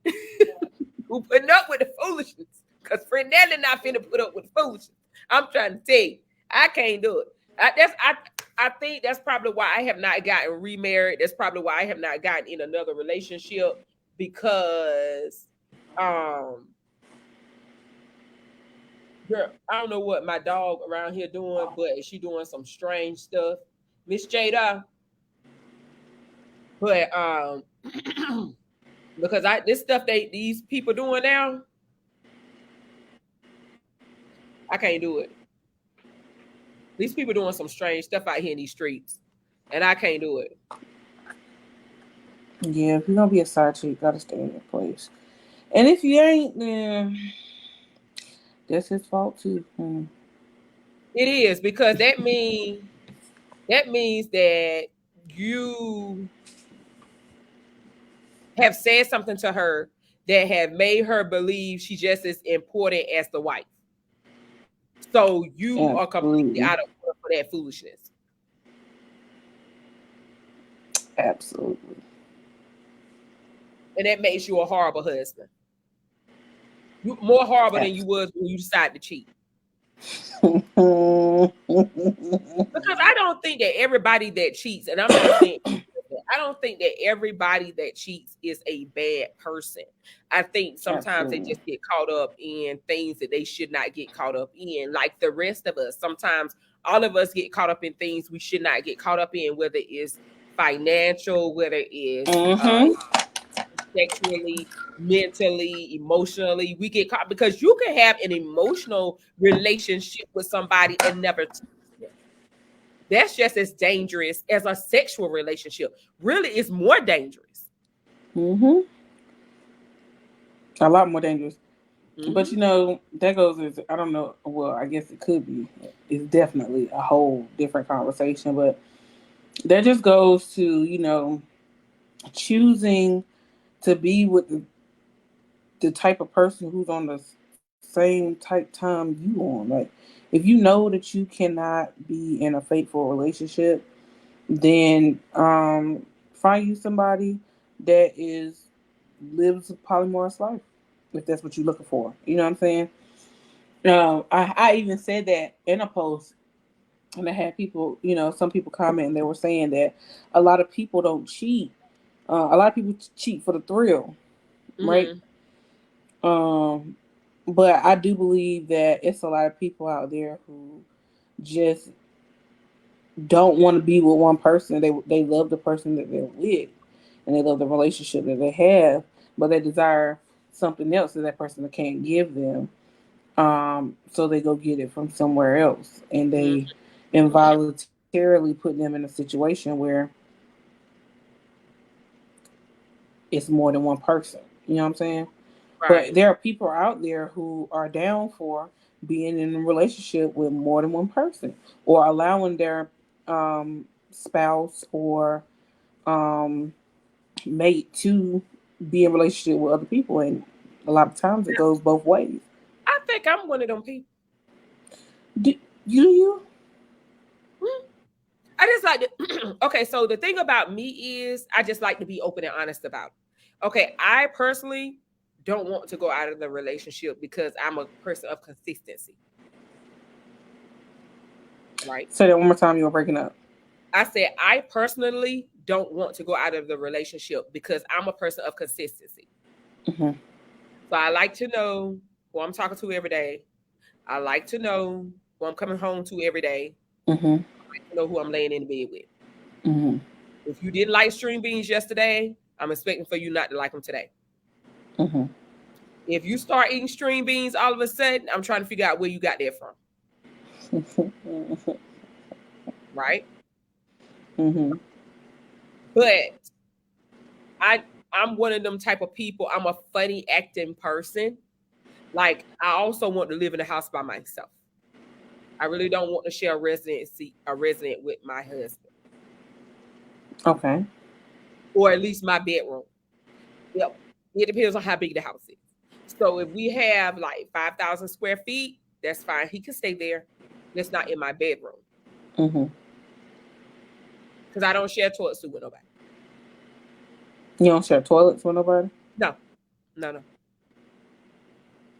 A: who putting up with the foolishness. Cause Fred Natalie not finna put up with the foolishness. I'm trying to tell you, I can't do it. I think that's probably why I have not gotten remarried. That's probably why I have not gotten in another relationship, because girl, I don't know what my dog around here doing, but she doing some strange stuff. Miss Jada. But because this stuff these people doing now, I can't do it. These people doing some strange stuff out here in these streets, and I can't do it.
B: Yeah, if you're gonna be a side chick, you gotta stay in your place. And if you ain't, then that's his fault too.
A: It is, because that means that you have said something to her that have made her believe she's just as important as the wife. So you are completely out of order for that foolishness.
B: Absolutely.
A: And that makes you a horrible husband. You more horrible than you was when you decide to cheat. Because I don't think that everybody that cheats, and I'm not saying, I don't think that everybody that cheats is a bad person. I think sometimes they
B: Absolutely.
A: just get caught up in things that they should not get caught up in. Like the rest of us, sometimes all of us get caught up in things we should not get caught up in, whether it's financial, whether it's
B: Mm-hmm.
A: sexually, mentally, emotionally. We get caught because you can have an emotional relationship with somebody and never touch them. That's just as dangerous as a sexual relationship. Really, it's more dangerous.
B: Mm-hmm. A lot more dangerous. But
A: Mm-hmm.
B: that goes as I don't know. Well, I guess it could be. It's definitely a whole different conversation. But that just goes to choosing to be with the type of person who's on the same type time you on. Like, if you know that you cannot be in a faithful relationship, then find you somebody that is lives a polyamorous life, if that's what you're looking for. You know what I'm saying? I even said that in a post, and I had people, some people comment, and they were saying that a lot of people don't cheat. A lot of people cheat for the thrill, right?
A: Mm-hmm.
B: Um, but I do believe that it's a lot of people out there who just don't want to be with one person. They love the person that they're with, and they love the relationship that they have, but they desire something else that that person can't give them. So they go get it from somewhere else, and they involuntarily put them in a situation where it's more than one person. You know what I'm saying? But
A: Right.
B: there are people out there who are down for being in a relationship with more than one person, or allowing their spouse or um, mate to be in relationship with other people, and a lot of times it goes both ways.
A: I think I'm one of them people.
B: Do you?
A: Hmm. I just like to, okay, so the thing about me is I just like to be open and honest about it. Okay, I personally don't want to go out of the relationship because I'm a person of consistency, right?
B: Say that one more time. You were breaking up.
A: I said I personally don't want to go out of the relationship because I'm a person of consistency.
B: Hmm.
A: So I like to know who I'm talking to every day. I like to know who I'm coming home to every day.
B: Hmm.
A: I like to know who I'm laying in bed with.
B: Hmm.
A: If you didn't like string beans yesterday, I'm expecting for you not to like them today.
B: Hmm.
A: If you start eating string beans all of a sudden, I'm trying to figure out where you got that from, right?
B: Hmm.
A: But I I'm one of them type of people. I'm a funny acting person. Like I also want to live in a house by myself. I really don't want to share a resident with my husband,
B: Okay.
A: or at least my bedroom. Yep. It depends on how big the house is. So if we have like 5,000 square feet, that's fine. He can stay there. Just not in my bedroom
B: Hmm.
A: because I don't share toilet suit with nobody.
B: You don't share toilets with nobody.
A: No, no, no.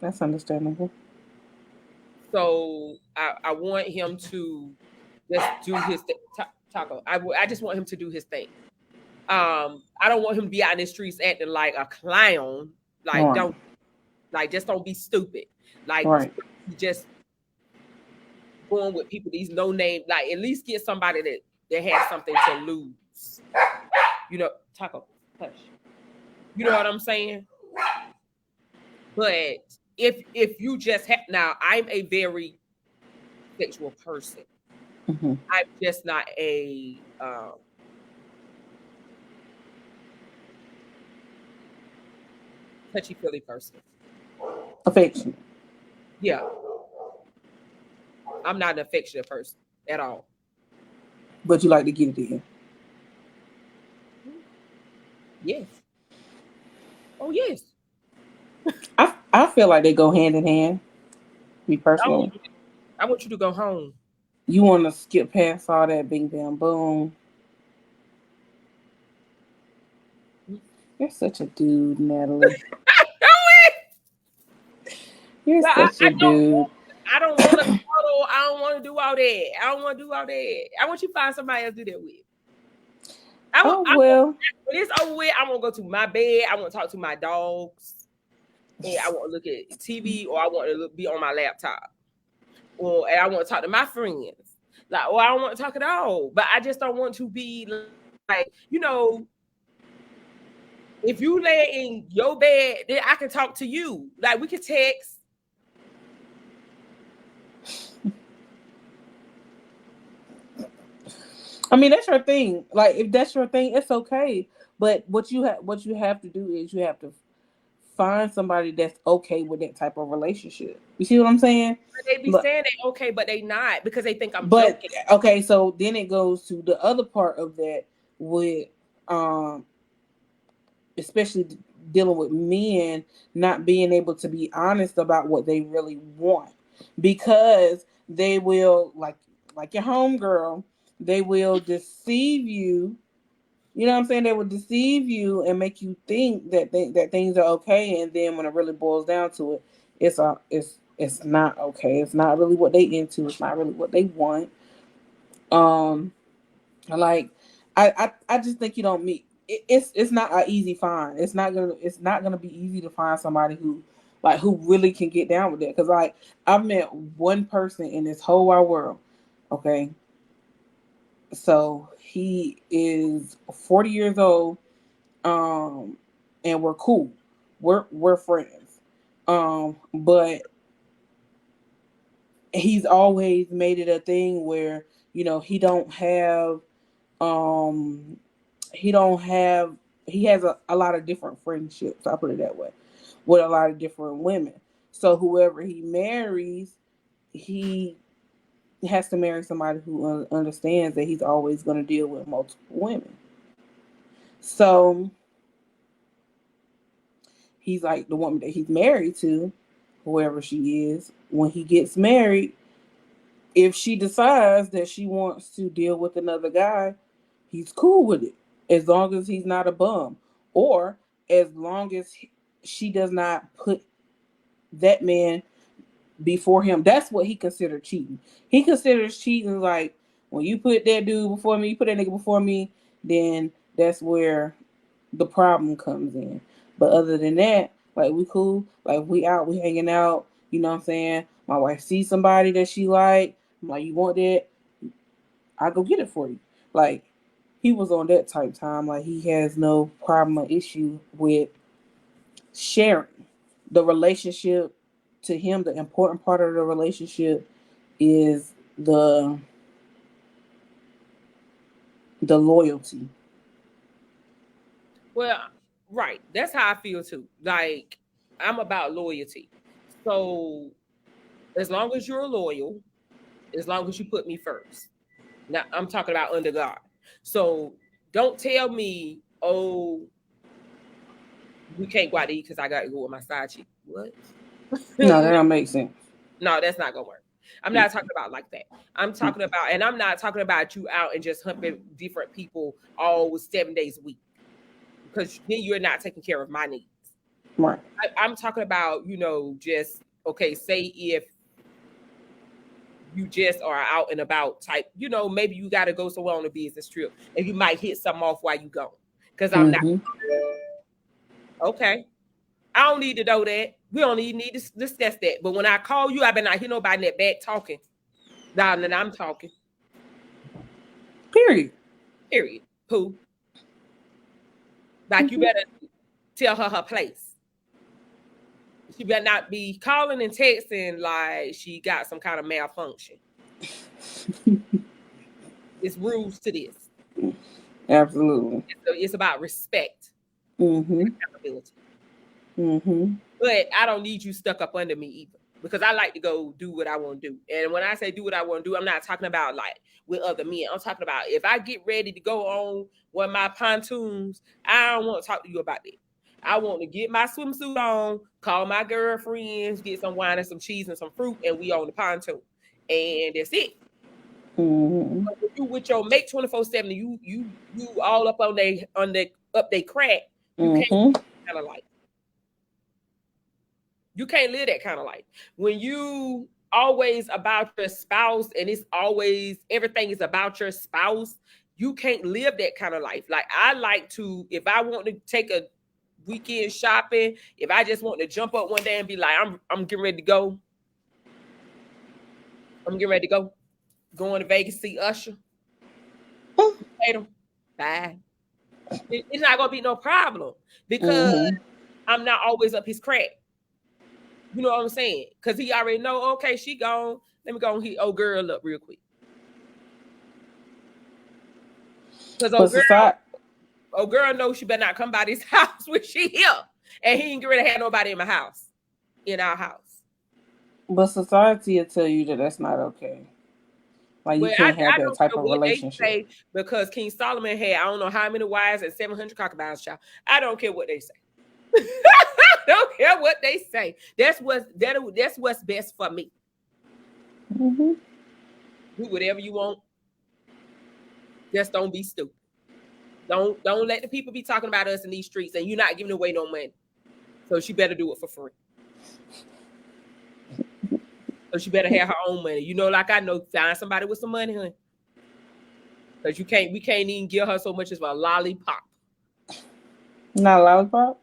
B: That's understandable.
A: So I want him to just do his taco. I just want him to do his thing. I don't want him to be out in the streets acting like a clown.
B: All
A: Like
B: right.
A: don't like just don't be stupid. Like
B: Right.
A: just going with people these no name. Like at least get somebody that has something to lose. You know, taco. Hush. You know what I'm saying? But if you just have now, I'm a very sexual person.
B: Hmm.
A: I'm just not a touchy feely person.
B: Affection,
A: Yeah, I'm not an affectionate person at all.
B: but you like to get it in.
A: Yes. Oh yes.
B: I feel like they go hand in hand. Me
A: I want
B: personally,
A: you to, I want you to go home.
B: you want to skip past all that bing bam boom. You're such a dude, Natalie. You're
A: But
B: such a
A: I don't
B: dude.
A: want, I don't want to cuddle. I don't want to do all that. I don't want to do all that. I want you to find somebody else to do that with.
B: Oh well.
A: When it's over with, I want to go to my bed. I want to talk to my dogs. And I want to look at TV, or I want to be on my laptop. And I want to talk to my friends. Like, or I don't want to talk at all. But I just don't want to be like, if you lay in your bed, then I can talk to you. Like, we can text.
B: I mean, that's your thing. Like, if that's your thing, it's okay. But what you have to do is you have to find somebody that's okay with that type of relationship. You see what I'm saying?
A: They be
B: But
A: saying they okay, but they not, because they think I'm
B: but
A: joking.
B: okay, so then it goes to the other part of that with especially dealing with men not being able to be honest about what they really want, because they will, like your homegirl, they will deceive you. You know what I'm saying? They will deceive you and make you think that that things are okay, and then when it really boils down to it, it's not okay. It's not really what they into. It's not really what they want. Um, like I just think you don't meet. It's not an easy find. It's not gonna be easy to find somebody who really can get down with that. Because like I've met one person in this whole wide world. Okay, so he is 40 years old, and we're cool. We're friends. But he's always made it a thing where he don't have um he don't have he has a lot of different friendships, I put it that way, with a lot of different women. So whoever he marries, he has to marry somebody who understands that he's always going to deal with multiple women. So he's like, the woman that he's married to, whoever she is, when he gets married, if she decides that she wants to deal with another guy, he's cool with it, as long as he's not a bum, or as long as she does not put that man before him. That's what he considered cheating. He considers cheating like, when you put that dude before me, you put that nigga before me, then that's where the problem comes in. But other than that, like, we cool, like, we out, we hanging out, you know what I'm saying? My wife sees somebody that she like, I'm like, you want that? I go get it for you. Like, he was on that type time. Like, he has no problem or issue with sharing. The relationship, to him, the important part of the relationship is the loyalty.
A: Well, right. That's how I feel too. Like, I'm about loyalty. So as long as you're loyal, as long as you put me first. Now I'm talking about under God. So don't tell me, oh, we can't go out to eat because I got to go with my side chick. What?
B: No, that don't make sense.
A: No, that's not gonna work. I'm not talking about like that. I'm talking about, and I'm not talking about you out and just humping different people all 7 days a week, because then you're not taking care of my needs.
B: Right.
A: I'm talking about, just, okay, say if you just are out and about type, maybe you got to go somewhere on a business trip and you might hit something off while you go. Because I'm not. Okay. I don't need to know that. We don't even need to discuss that. But when I call you, I better not hear nobody in that back talking. Now that I'm talking.
B: Period.
A: Who? Like, you better tell her place. She better not be calling and texting like she got some kind of malfunction. It's rules to this.
B: Absolutely.
A: It's about respect.
B: Accountability.
A: But I don't need you stuck up under me either, because I like to go do what I want to do. And when I say do what I want to do, I'm not talking about like with other men. I'm talking about if I get ready to go on one of my pontoons, I don't want to talk to you about that. I want to get my swimsuit on, call my girlfriends, get some wine and some cheese and some fruit, and we on the pontoon. And that's it. You with your mate 24/7, you all up on they crack. You can't kind of like. You can't live that kind of life. When you always about your spouse and it's always everything is about your spouse, you can't live that kind of life. Like I like to, if I want to take a weekend shopping, if I just want to jump up one day and be like, I'm getting ready to go. I'm getting ready to go. Going to Vegas, see Usher. Bye. It's not gonna be no problem because I'm not always up his crack. You know what I'm saying? Because he already know, okay, she gone. Let me go and hit old girl up real quick. Because old girl knows she better not come by this house when she here. And he ain't get ready to have nobody in my house. In our house.
B: But society will tell you that that's not okay. Like you can't have that type of relationship.
A: They say, because King Solomon had I don't know how many wives and 700 concubines, child. I don't care what they say. I don't care what they say. That's what's best for me. Do whatever you want. Just don't be stupid. Don't let the people be talking about us in these streets and you're not giving away no money. So she better do it for free. So she better have her own money. You know, like I know, find somebody with some money, honey. Because we can't even give her so much as a lollipop.
B: Not a lollipop?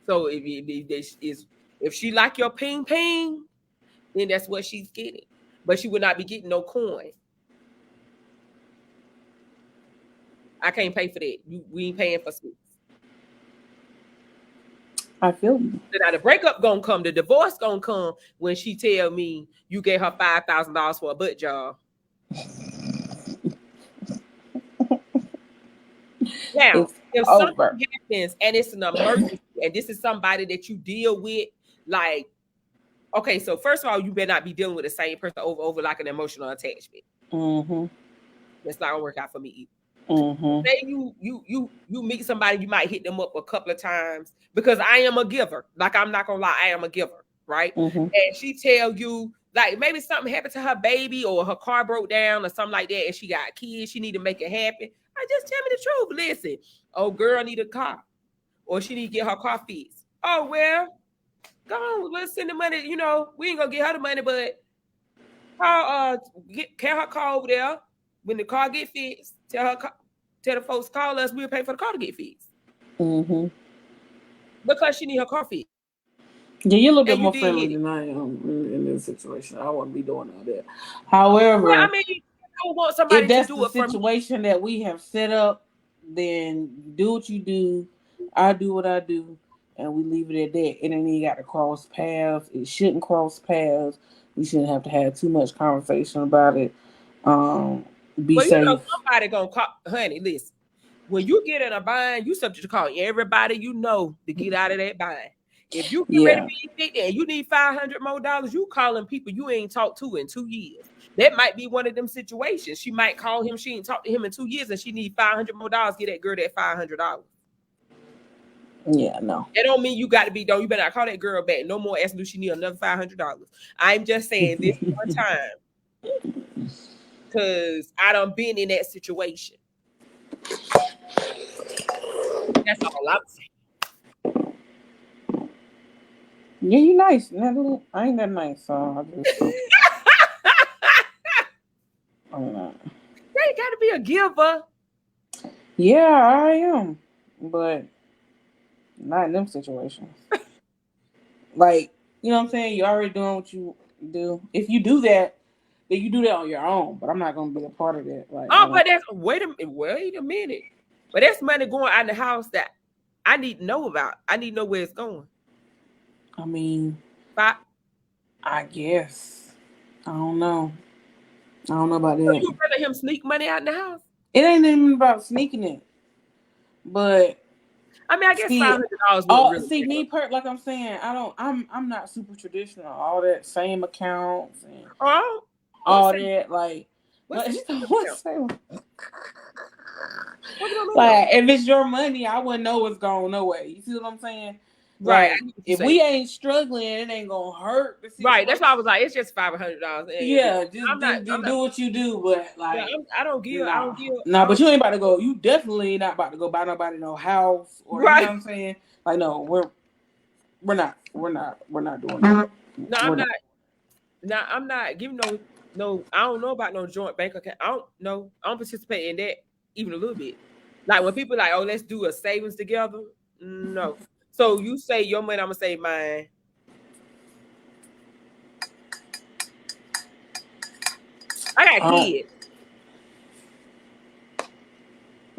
A: So if she like your ping, then that's what she's getting. But she would not be getting no coin. I can't pay for that. We ain't paying for school.
B: I feel you.
A: Now the breakup gonna come, the divorce gonna come when she tell me you gave her $5,000 for a butt job. Now, if something happens and it's an emergency, and this is somebody that you deal with, like, okay, so first of all, you better not be dealing with the same person over like an emotional attachment. That's not gonna work out for me either. Say you meet somebody, you might hit them up a couple of times because I am a giver. Like I'm not gonna lie, I am a giver, right? And she tell you like maybe something happened to her baby or her car broke down or something like that, and she got kids, she need to make it happen. I just tell me the truth. Listen, oh girl need a car, or she need to get her car fixed. Oh well, go on, let's send the money. You know, we ain't gonna get her the money, but can her car over there when the car get fixed. Tell the folks call us. We'll pay for the car to get fixed. Because she need her car fixed.
B: Yeah, you're a little bit more friendly than I am in this situation. I wouldn't be doing all that. However,
A: well, I mean, I would want somebody
B: if that's
A: to do
B: the
A: it for
B: situation that we have set up, then do what you do. I do what I do, and we leave it at that. And then you got to cross paths. It shouldn't cross paths. We shouldn't have to have too much conversation about it. Be safe.
A: You know, somebody gonna call, honey. Listen, when you get in a bind, you subject to call everybody you know to get out of that bind. If you get ready to be evicted and you need $500 more, you calling people you ain't talked to in 2 years. That might be one of them situations. She might call him. She ain't talked to him in 2 years, and she need $500 more. Get that girl that $500.
B: Yeah, no.
A: That don't mean you got to be done. You better not call that girl back. No more asking, do she need another $500? I'm just saying this one time. Because I done been in that situation. That's all I'm saying.
B: Yeah, you nice. I ain't that nice, so I just... I'm not.
A: Yeah, you gotta be a giver.
B: Yeah, I am. But not in them situations. Like, you know what I'm saying? You're already doing what you do. If you do that, then you do that on your own. But I'm not gonna be a part of that. Like,
A: but that's wait a minute. But that's money going out of the house that I need to know about. I need to know where it's going.
B: I mean, I guess. I don't know. I don't know about that.
A: So you rather him sneak money out in the house?
B: It ain't even about sneaking it. But
A: I mean, I guess $500
B: really me like I'm saying, I'm not super traditional. All that same accounts and all that, like like if it's your money, I wouldn't know what's going no way. You see what I'm saying? Right. Like, if we ain't struggling, it ain't gonna hurt.
A: Right. That's why I was like, it's just $500.
B: Yeah, just do what you do. But like,
A: yeah, I don't give.
B: No, but you ain't about to go. You definitely not about to go buy nobody no house or you know what I'm saying. Like, no, We're not doing that.
A: No, I'm not. No, I'm not giving no. I don't know about no joint bank account. I don't know. I don't participate in that even a little bit. Like when people like, oh, let's do a savings together. No. So you say your money, I'm gonna say mine. I got kids.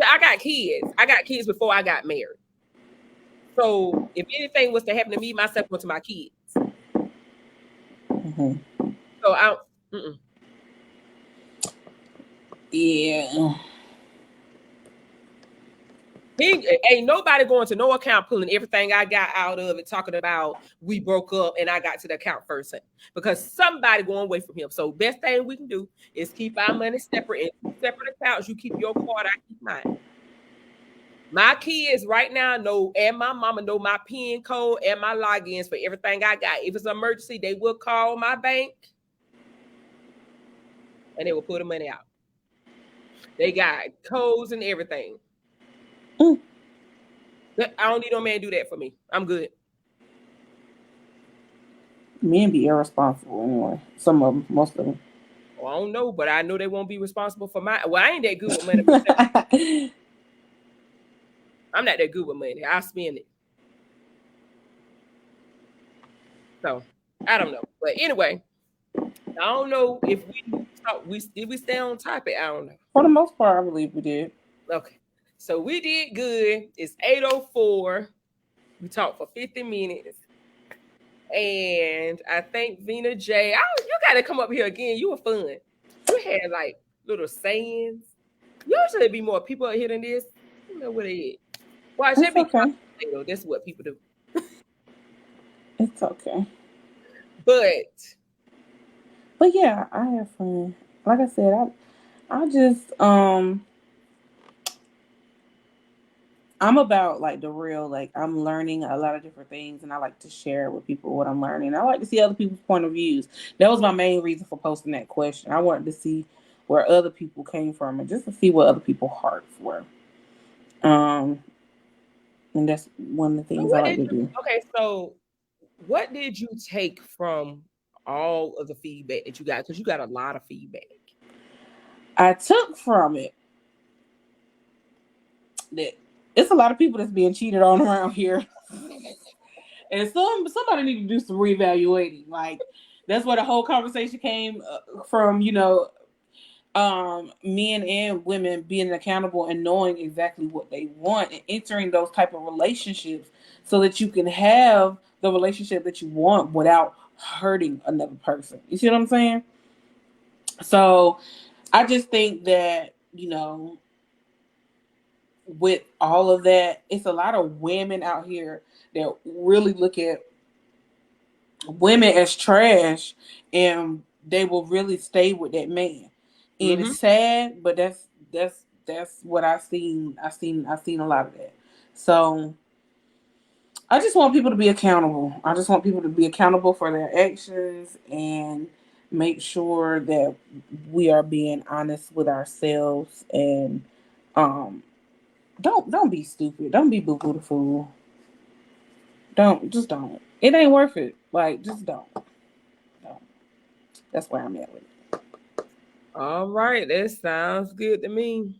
A: I got kids. I got kids before I got married. So if anything was to happen to me, myself or to my kids.
B: Mm-hmm.
A: So I don't.
B: Yeah.
A: Ain't nobody going to no account pulling everything I got out of it, talking about we broke up and I got to the account first, because somebody going away from him. So best thing we can do is keep our money separate in separate accounts. You keep your card, I keep mine. My kids right now know, and my mama know my PIN code and my logins for everything I got. If it's an emergency, they will call my bank and they will pull the money out. They got codes and everything. I don't need no man to do that for me. I'm good.
B: Men be irresponsible anyway. Some of them, most of them.
A: Well, I don't know, but I know they won't be responsible for my. Well, I ain't that good with money. I'm not that good with money. I spend it. So I don't know. But anyway, I don't know if we stay on topic. I don't know.
B: For the most part, I believe we did.
A: Okay. So we did good. It's 8:04. We talked for 50 minutes. And I think Vina J, you gotta come up here again. You were fun. You had like little sayings. Usually be more people here than this. I don't know what it is. Well, it should be
B: okay.
A: That's what people do.
B: It's okay.
A: But
B: yeah, I have fun. Like I said, I just I'm about like the real, like I'm learning a lot of different things and I like to share with people what I'm learning. I like to see other people's point of views. That was my main reason for posting that question. I wanted to see where other people came from and just to see what other people's hearts were. And that's one of the things I like to do.
A: Okay, so what did you take from all of the feedback that you got? Because you got a lot of feedback.
B: I took from it that it's a lot of people that's being cheated on around here. And somebody need to do some reevaluating. Like that's where the whole conversation came from, men and women being accountable and knowing exactly what they want and entering those type of relationships so that you can have the relationship that you want without hurting another person. You see what I'm saying? So I just think that, with all of that, it's a lot of women out here that really look at women as trash and they will really stay with that man. And it's sad, but that's what I've seen. I've seen a lot of that. So I just want people to be accountable. I just want people to be accountable for their actions and make sure that we are being honest with ourselves and don't be stupid. Don't be boo boo the fool. Don't. It ain't worth it. Like just don't. That's where I'm at with it.
A: All right, that sounds good to me.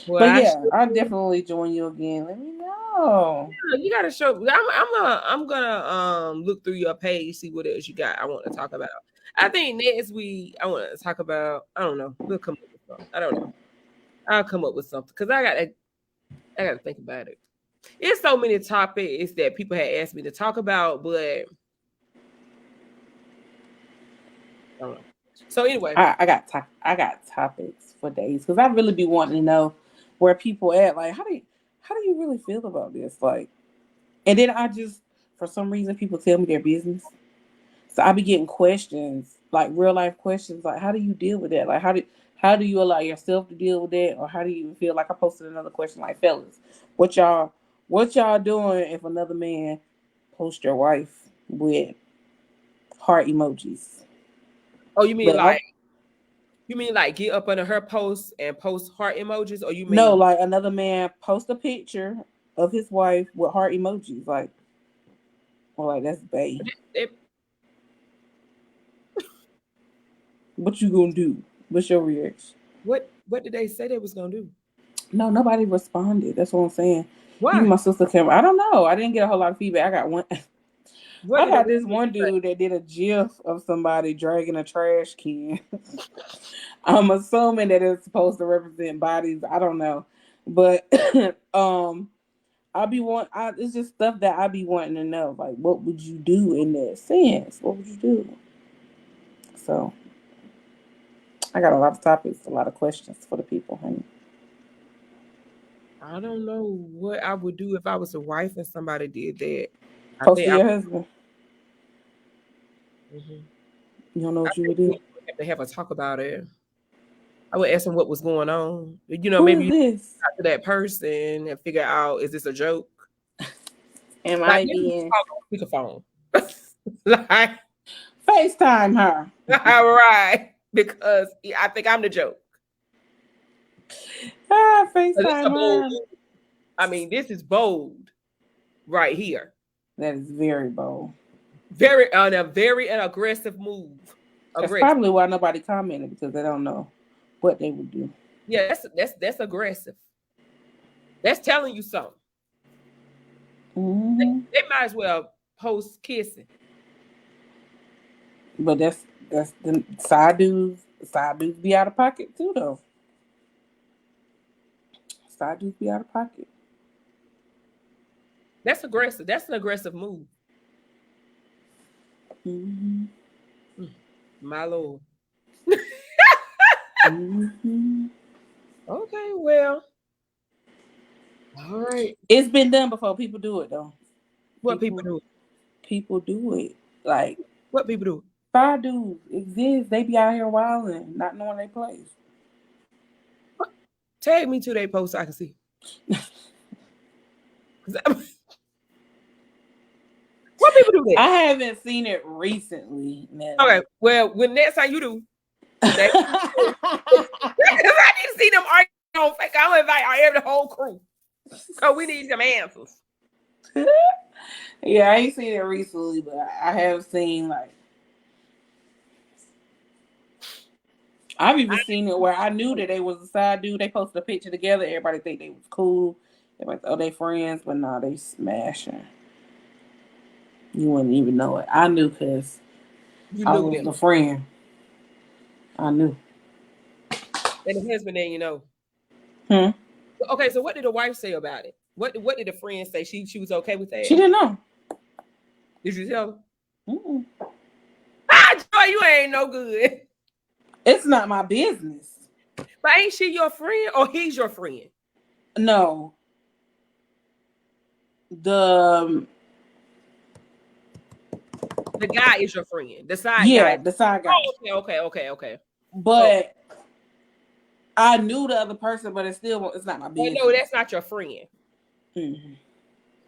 B: Well, but yeah, I'll definitely join you again. Let me know.
A: Yeah, you gotta show. I'm gonna look through your page, see what else you got. I want to talk about. I think next week I want to talk about. I don't know. We'll come up with something. I don't know. I'll come up with something because I got to think about it. It's so many topics that people had asked me to talk about, but I don't know. So anyway,
B: I got topics for days because I really be wanting to know where people at. Like, how do you really feel about this? Like, and then I just, for some reason, people tell me their business, so I be getting questions, like real life questions, like how do you deal with that? Like how do you allow yourself to deal with that, or how do you feel? Like I posted another question, like fellas, what y'all doing if another man posts your wife with heart emojis?
A: Oh, you mean like get up under her post and post heart emojis, or you mean
B: no, like another man post a picture of his wife with heart emojis, like, or like that's bae. What you gonna do? What's your reaction?
A: What did they say they was gonna do?
B: No, nobody responded. That's what I'm saying.
A: Why?
B: Even my sister came. I don't know. I didn't get a whole lot of feedback. I got one.
A: What
B: I
A: did
B: got
A: they
B: this one dude that did a GIF of somebody dragging a trash can. I'm assuming that it's supposed to represent bodies. I don't know, but it's just stuff that I be wanting to know. Like, what would you do in that sense? What would you do? So, I got a lot of topics, a lot of questions for the people, honey.
A: I don't know what I would do if I was a wife and somebody did that. I
B: Post
A: think
B: to your husband.
A: Mhm.
B: You don't know what you would
A: we
B: do?
A: would have to have a talk about it. I would ask him what was going on. You know,
B: Who
A: maybe
B: is
A: you
B: this?
A: talk to that person and figure out, is this a joke?
B: Am
A: Like,
B: I
A: maybe we
B: being
A: talk on speakerphone. Like,
B: FaceTime her?
A: all right, because I think I'm the joke.
B: FaceTime her.
A: I mean, this is bold right here.
B: That is very bold.
A: Very an aggressive move.
B: That's probably why nobody commented, because they don't know what they would do.
A: Yeah, that's aggressive. That's telling you something.
B: Mm-hmm.
A: They might as well post kissing.
B: But that's the side dudes. Side dudes be out of pocket too, though. Side dudes be out of pocket.
A: That's aggressive. That's an aggressive move.
B: Mm-hmm.
A: My Lord.
B: Mm-hmm.
A: Okay, well. All right.
B: It's been done before. People do it, though.
A: What people do?
B: People do it. Like,
A: what people do?
B: Side dudes exist. They be out here wilding, not knowing their place.
A: Tag me to their post so I can see. What people do that?
B: I haven't seen it recently. Man.
A: Okay, well, when next time you do, because I need to see them arguing on fake. I'll invite every whole crew. So we need some answers.
B: Yeah, I ain't seen it recently, but I have seen, like, I've even seen it where I knew that they was a side dude. They posted a picture together. Everybody think they was cool. Everybody thought they friends, but nah, they smashing. You wouldn't even know it. I knew because I was the friend. I knew.
A: And the husband, then you know. Okay, so what did the wife say about it? What did the friend say? She was okay with that?
B: She didn't know.
A: Did you tell her?
B: Mm-mm.
A: Joy, you ain't no good.
B: It's not my business.
A: But ain't she your friend or he's your friend?
B: No. The
A: guy is your friend. The side guy.
B: Yeah, the side guy.
A: Oh, okay.
B: But I knew the other person, but it's not my business.
A: No, that's not your friend. Mm-hmm.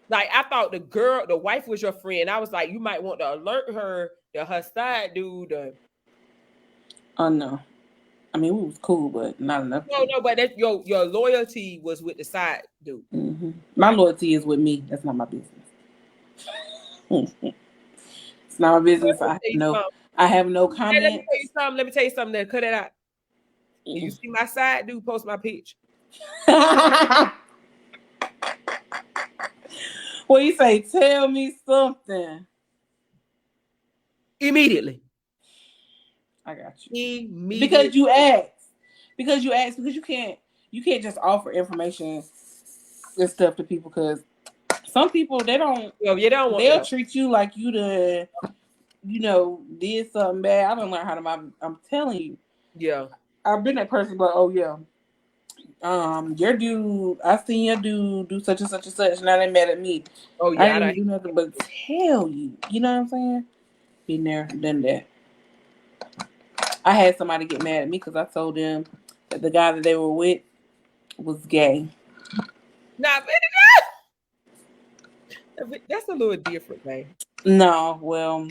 A: Like, I thought the wife was your friend. I was like, you might want to alert her that her side dude.
B: Oh no. I mean, we was cool, but not enough.
A: No, but that's your loyalty was with the side dude.
B: Mm-hmm. My loyalty is with me. That's not my business. It's not my business. I have no comment.
A: Let me tell you something. That cut it out. Mm-hmm. You see my side dude post my picture.
B: Well, you say, tell me something.
A: Immediately.
B: I got you.
A: Immediately.
B: Because you asked. Because you can't just offer information and stuff to people, because some people they'll treat you like you did something bad. I don't learn how to. I'm telling you.
A: Yeah.
B: I've been that person, but oh yeah. Your dude, I seen your dude do such and such and such. Now they mad at me. Oh yeah, I didn't do nothing but tell you. You know what I'm saying? Been there, done that. I had somebody get mad at me because I told them that the guy that they were with was gay.
A: Nah, that's a little different, man.
B: No, well,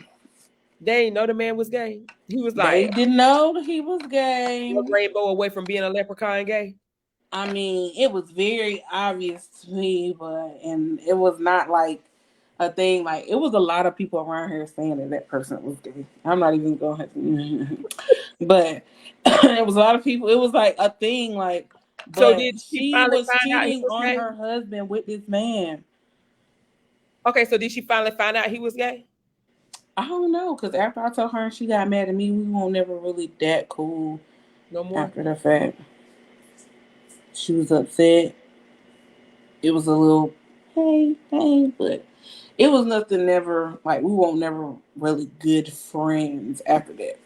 A: they didn't know the man was gay. He was like,
B: they didn't know he was gay.
A: A rainbow away from being a leprechaun gay.
B: I mean, it was very obvious to me, and it was not like a thing. Like, it was a lot of people around here saying that person was gay. I'm not even going to, but it was a lot of people. It was like a thing. Like,
A: So
B: but
A: did she
B: she
A: finally
B: was
A: find out he
B: cheating
A: was
B: on
A: gay?
B: her husband with this man.
A: Okay, so did she finally find out he was gay?
B: I don't know, because after I told her and she got mad at me, we were never really that cool.
A: No more.
B: After the fact, she was upset. It was a little, hey, but it was nothing. Never like we won't never really good friends after that,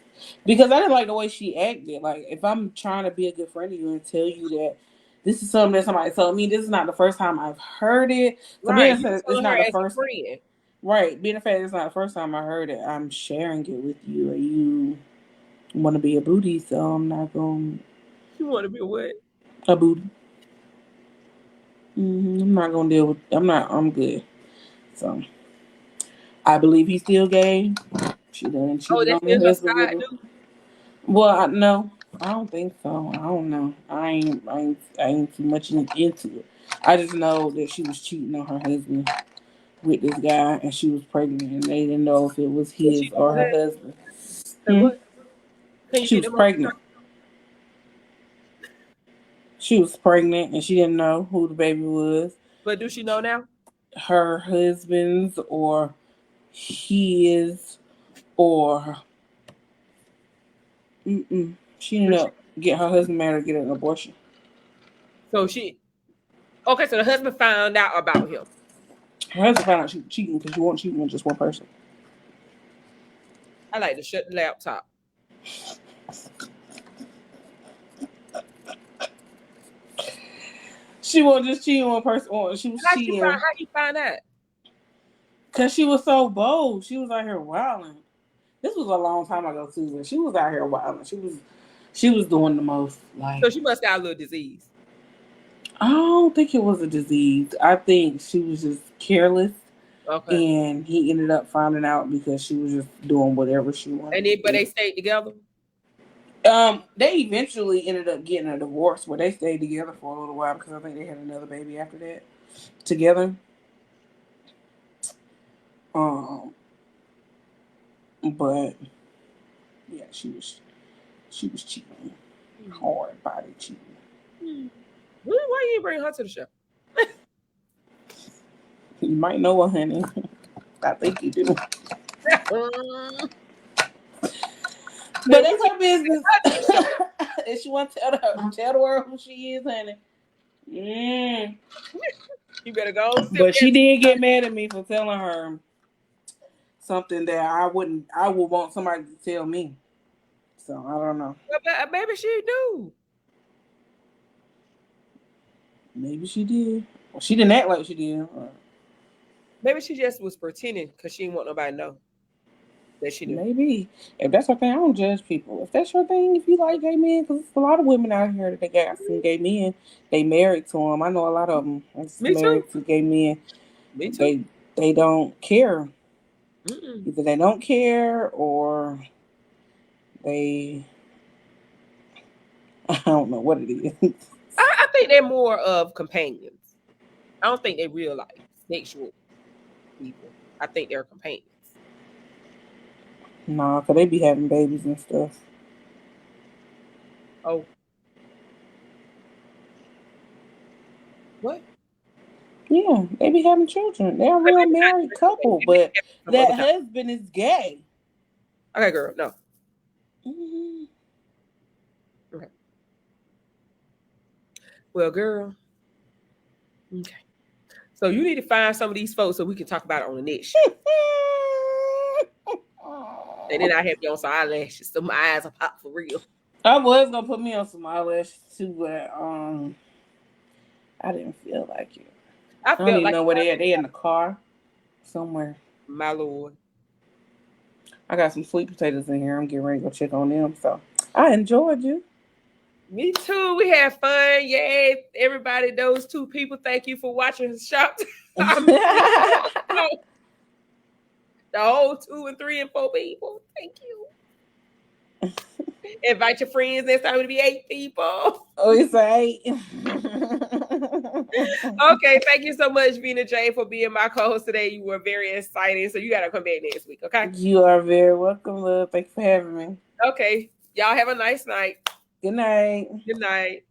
B: because I didn't like the way she acted. Like, if I'm trying to be a good friend to you and tell you that this is something that somebody told me, this is not the first time I've heard it. So
A: Right.
B: being
A: You
B: said, it's
A: telling
B: not
A: her
B: the
A: as a
B: first.
A: friend.
B: Right, being a fact, it's not the first time I heard it. I'm sharing it with you, or you want to be a booty, so I'm not going
A: You want to be a what?
B: a booty. I'm not gonna deal with. I'm not. I'm good. So I believe he's still gay. She done
A: Oh,
B: cheated on
A: that's
B: her
A: still her
B: husband with
A: side
B: him.
A: dude.
B: Well, no, I don't think so. I don't know. I ain't too much into it. I just know that she was cheating on her husband with this guy, and she was pregnant, and they didn't know if it was
A: Did
B: his
A: she know
B: or her
A: that?
B: husband.
A: Say what? Can you
B: She
A: get
B: was
A: them on?
B: pregnant. She was pregnant, and she didn't know who the baby was,
A: But do she know now?
B: her husband's or his, or she ended
A: Do she?
B: up getting her husband married to get an abortion.
A: So she. Okay, so the husband found out about him.
B: Her husband found out she was cheating because she wasn't cheating with just one person.
A: I like to shut the laptop.
B: She wasn't just cheating one person. She was cheating
A: How he find out?
B: because she was so bold. She was out here wilding. This was a long time ago too. She was out here wilding. She was doing the most.
A: So
B: Like,
A: she must have a little disease.
B: I don't think it was a disease. I think she was just careless,
A: Okay.
B: and he ended up finding out because she was just doing whatever she wanted
A: And
B: to
A: then, but
B: do.
A: they stayed together.
B: They eventually ended up getting a divorce where they stayed together for a little while because I think they had another baby after that together. Um, but yeah, she was cheating, hard body cheating.
A: Why you bring her to the show?
B: You might know her, honey. I think you do. But that's her business. If she want to tell the world who she is, honey.
A: You better go sit
B: But she
A: there.
B: did get mad at me for telling her something that I would want somebody to tell me. So I don't know.
A: But maybe she do.
B: Maybe she did. Well, she didn't act like she did.
A: Maybe she just was pretending because she didn't want nobody to know that she knew.
B: Maybe. If that's her thing, I don't judge people. If that's your thing, if you like gay men, because there's a lot of women out here that they got some gay men, they married to them. I know a lot of them that's
A: Me too.
B: married to gay men.
A: Me too.
B: They don't care.
A: Mm-mm.
B: Either they don't care or they, I don't know what it is.
A: I think they're more of companions. I don't think they real life sexual people. I think they're companions.
B: Nah, because they be having babies and stuff.
A: Oh, what?
B: Yeah, they be having children. They're a
A: Maybe
B: real married couple, but
A: some other
B: that
A: kind.
B: husband is gay.
A: Okay, girl. No.
B: Mm-hmm.
A: Okay. Well, girl. Okay. So you need to find some of these folks so we can talk about it on the next show. And then I have you on some eyelashes, so my eyes are pop for real.
B: I was gonna put me on some eyelashes too, but I didn't feel like it.
A: I
B: I don't
A: felt
B: even
A: like
B: know where they at. They in the car somewhere.
A: my lord.
B: I got some sweet potatoes in here. I'm getting ready to go check on them. So I enjoyed you.
A: Me too. We had fun. Yay. Everybody, those two people, thank you for watching Shop. The whole 2 and 3 and 4 people. Thank you. Invite your friends. Next time it'll be 8 people.
B: Oh, it's 8.
A: Okay, thank you so much, Vina J, for being my co-host today. You were very exciting. So you gotta come back next week, okay?
B: You are very welcome, love. Thanks for having me.
A: Okay. Y'all have a nice night.
B: Good night.
A: Good night.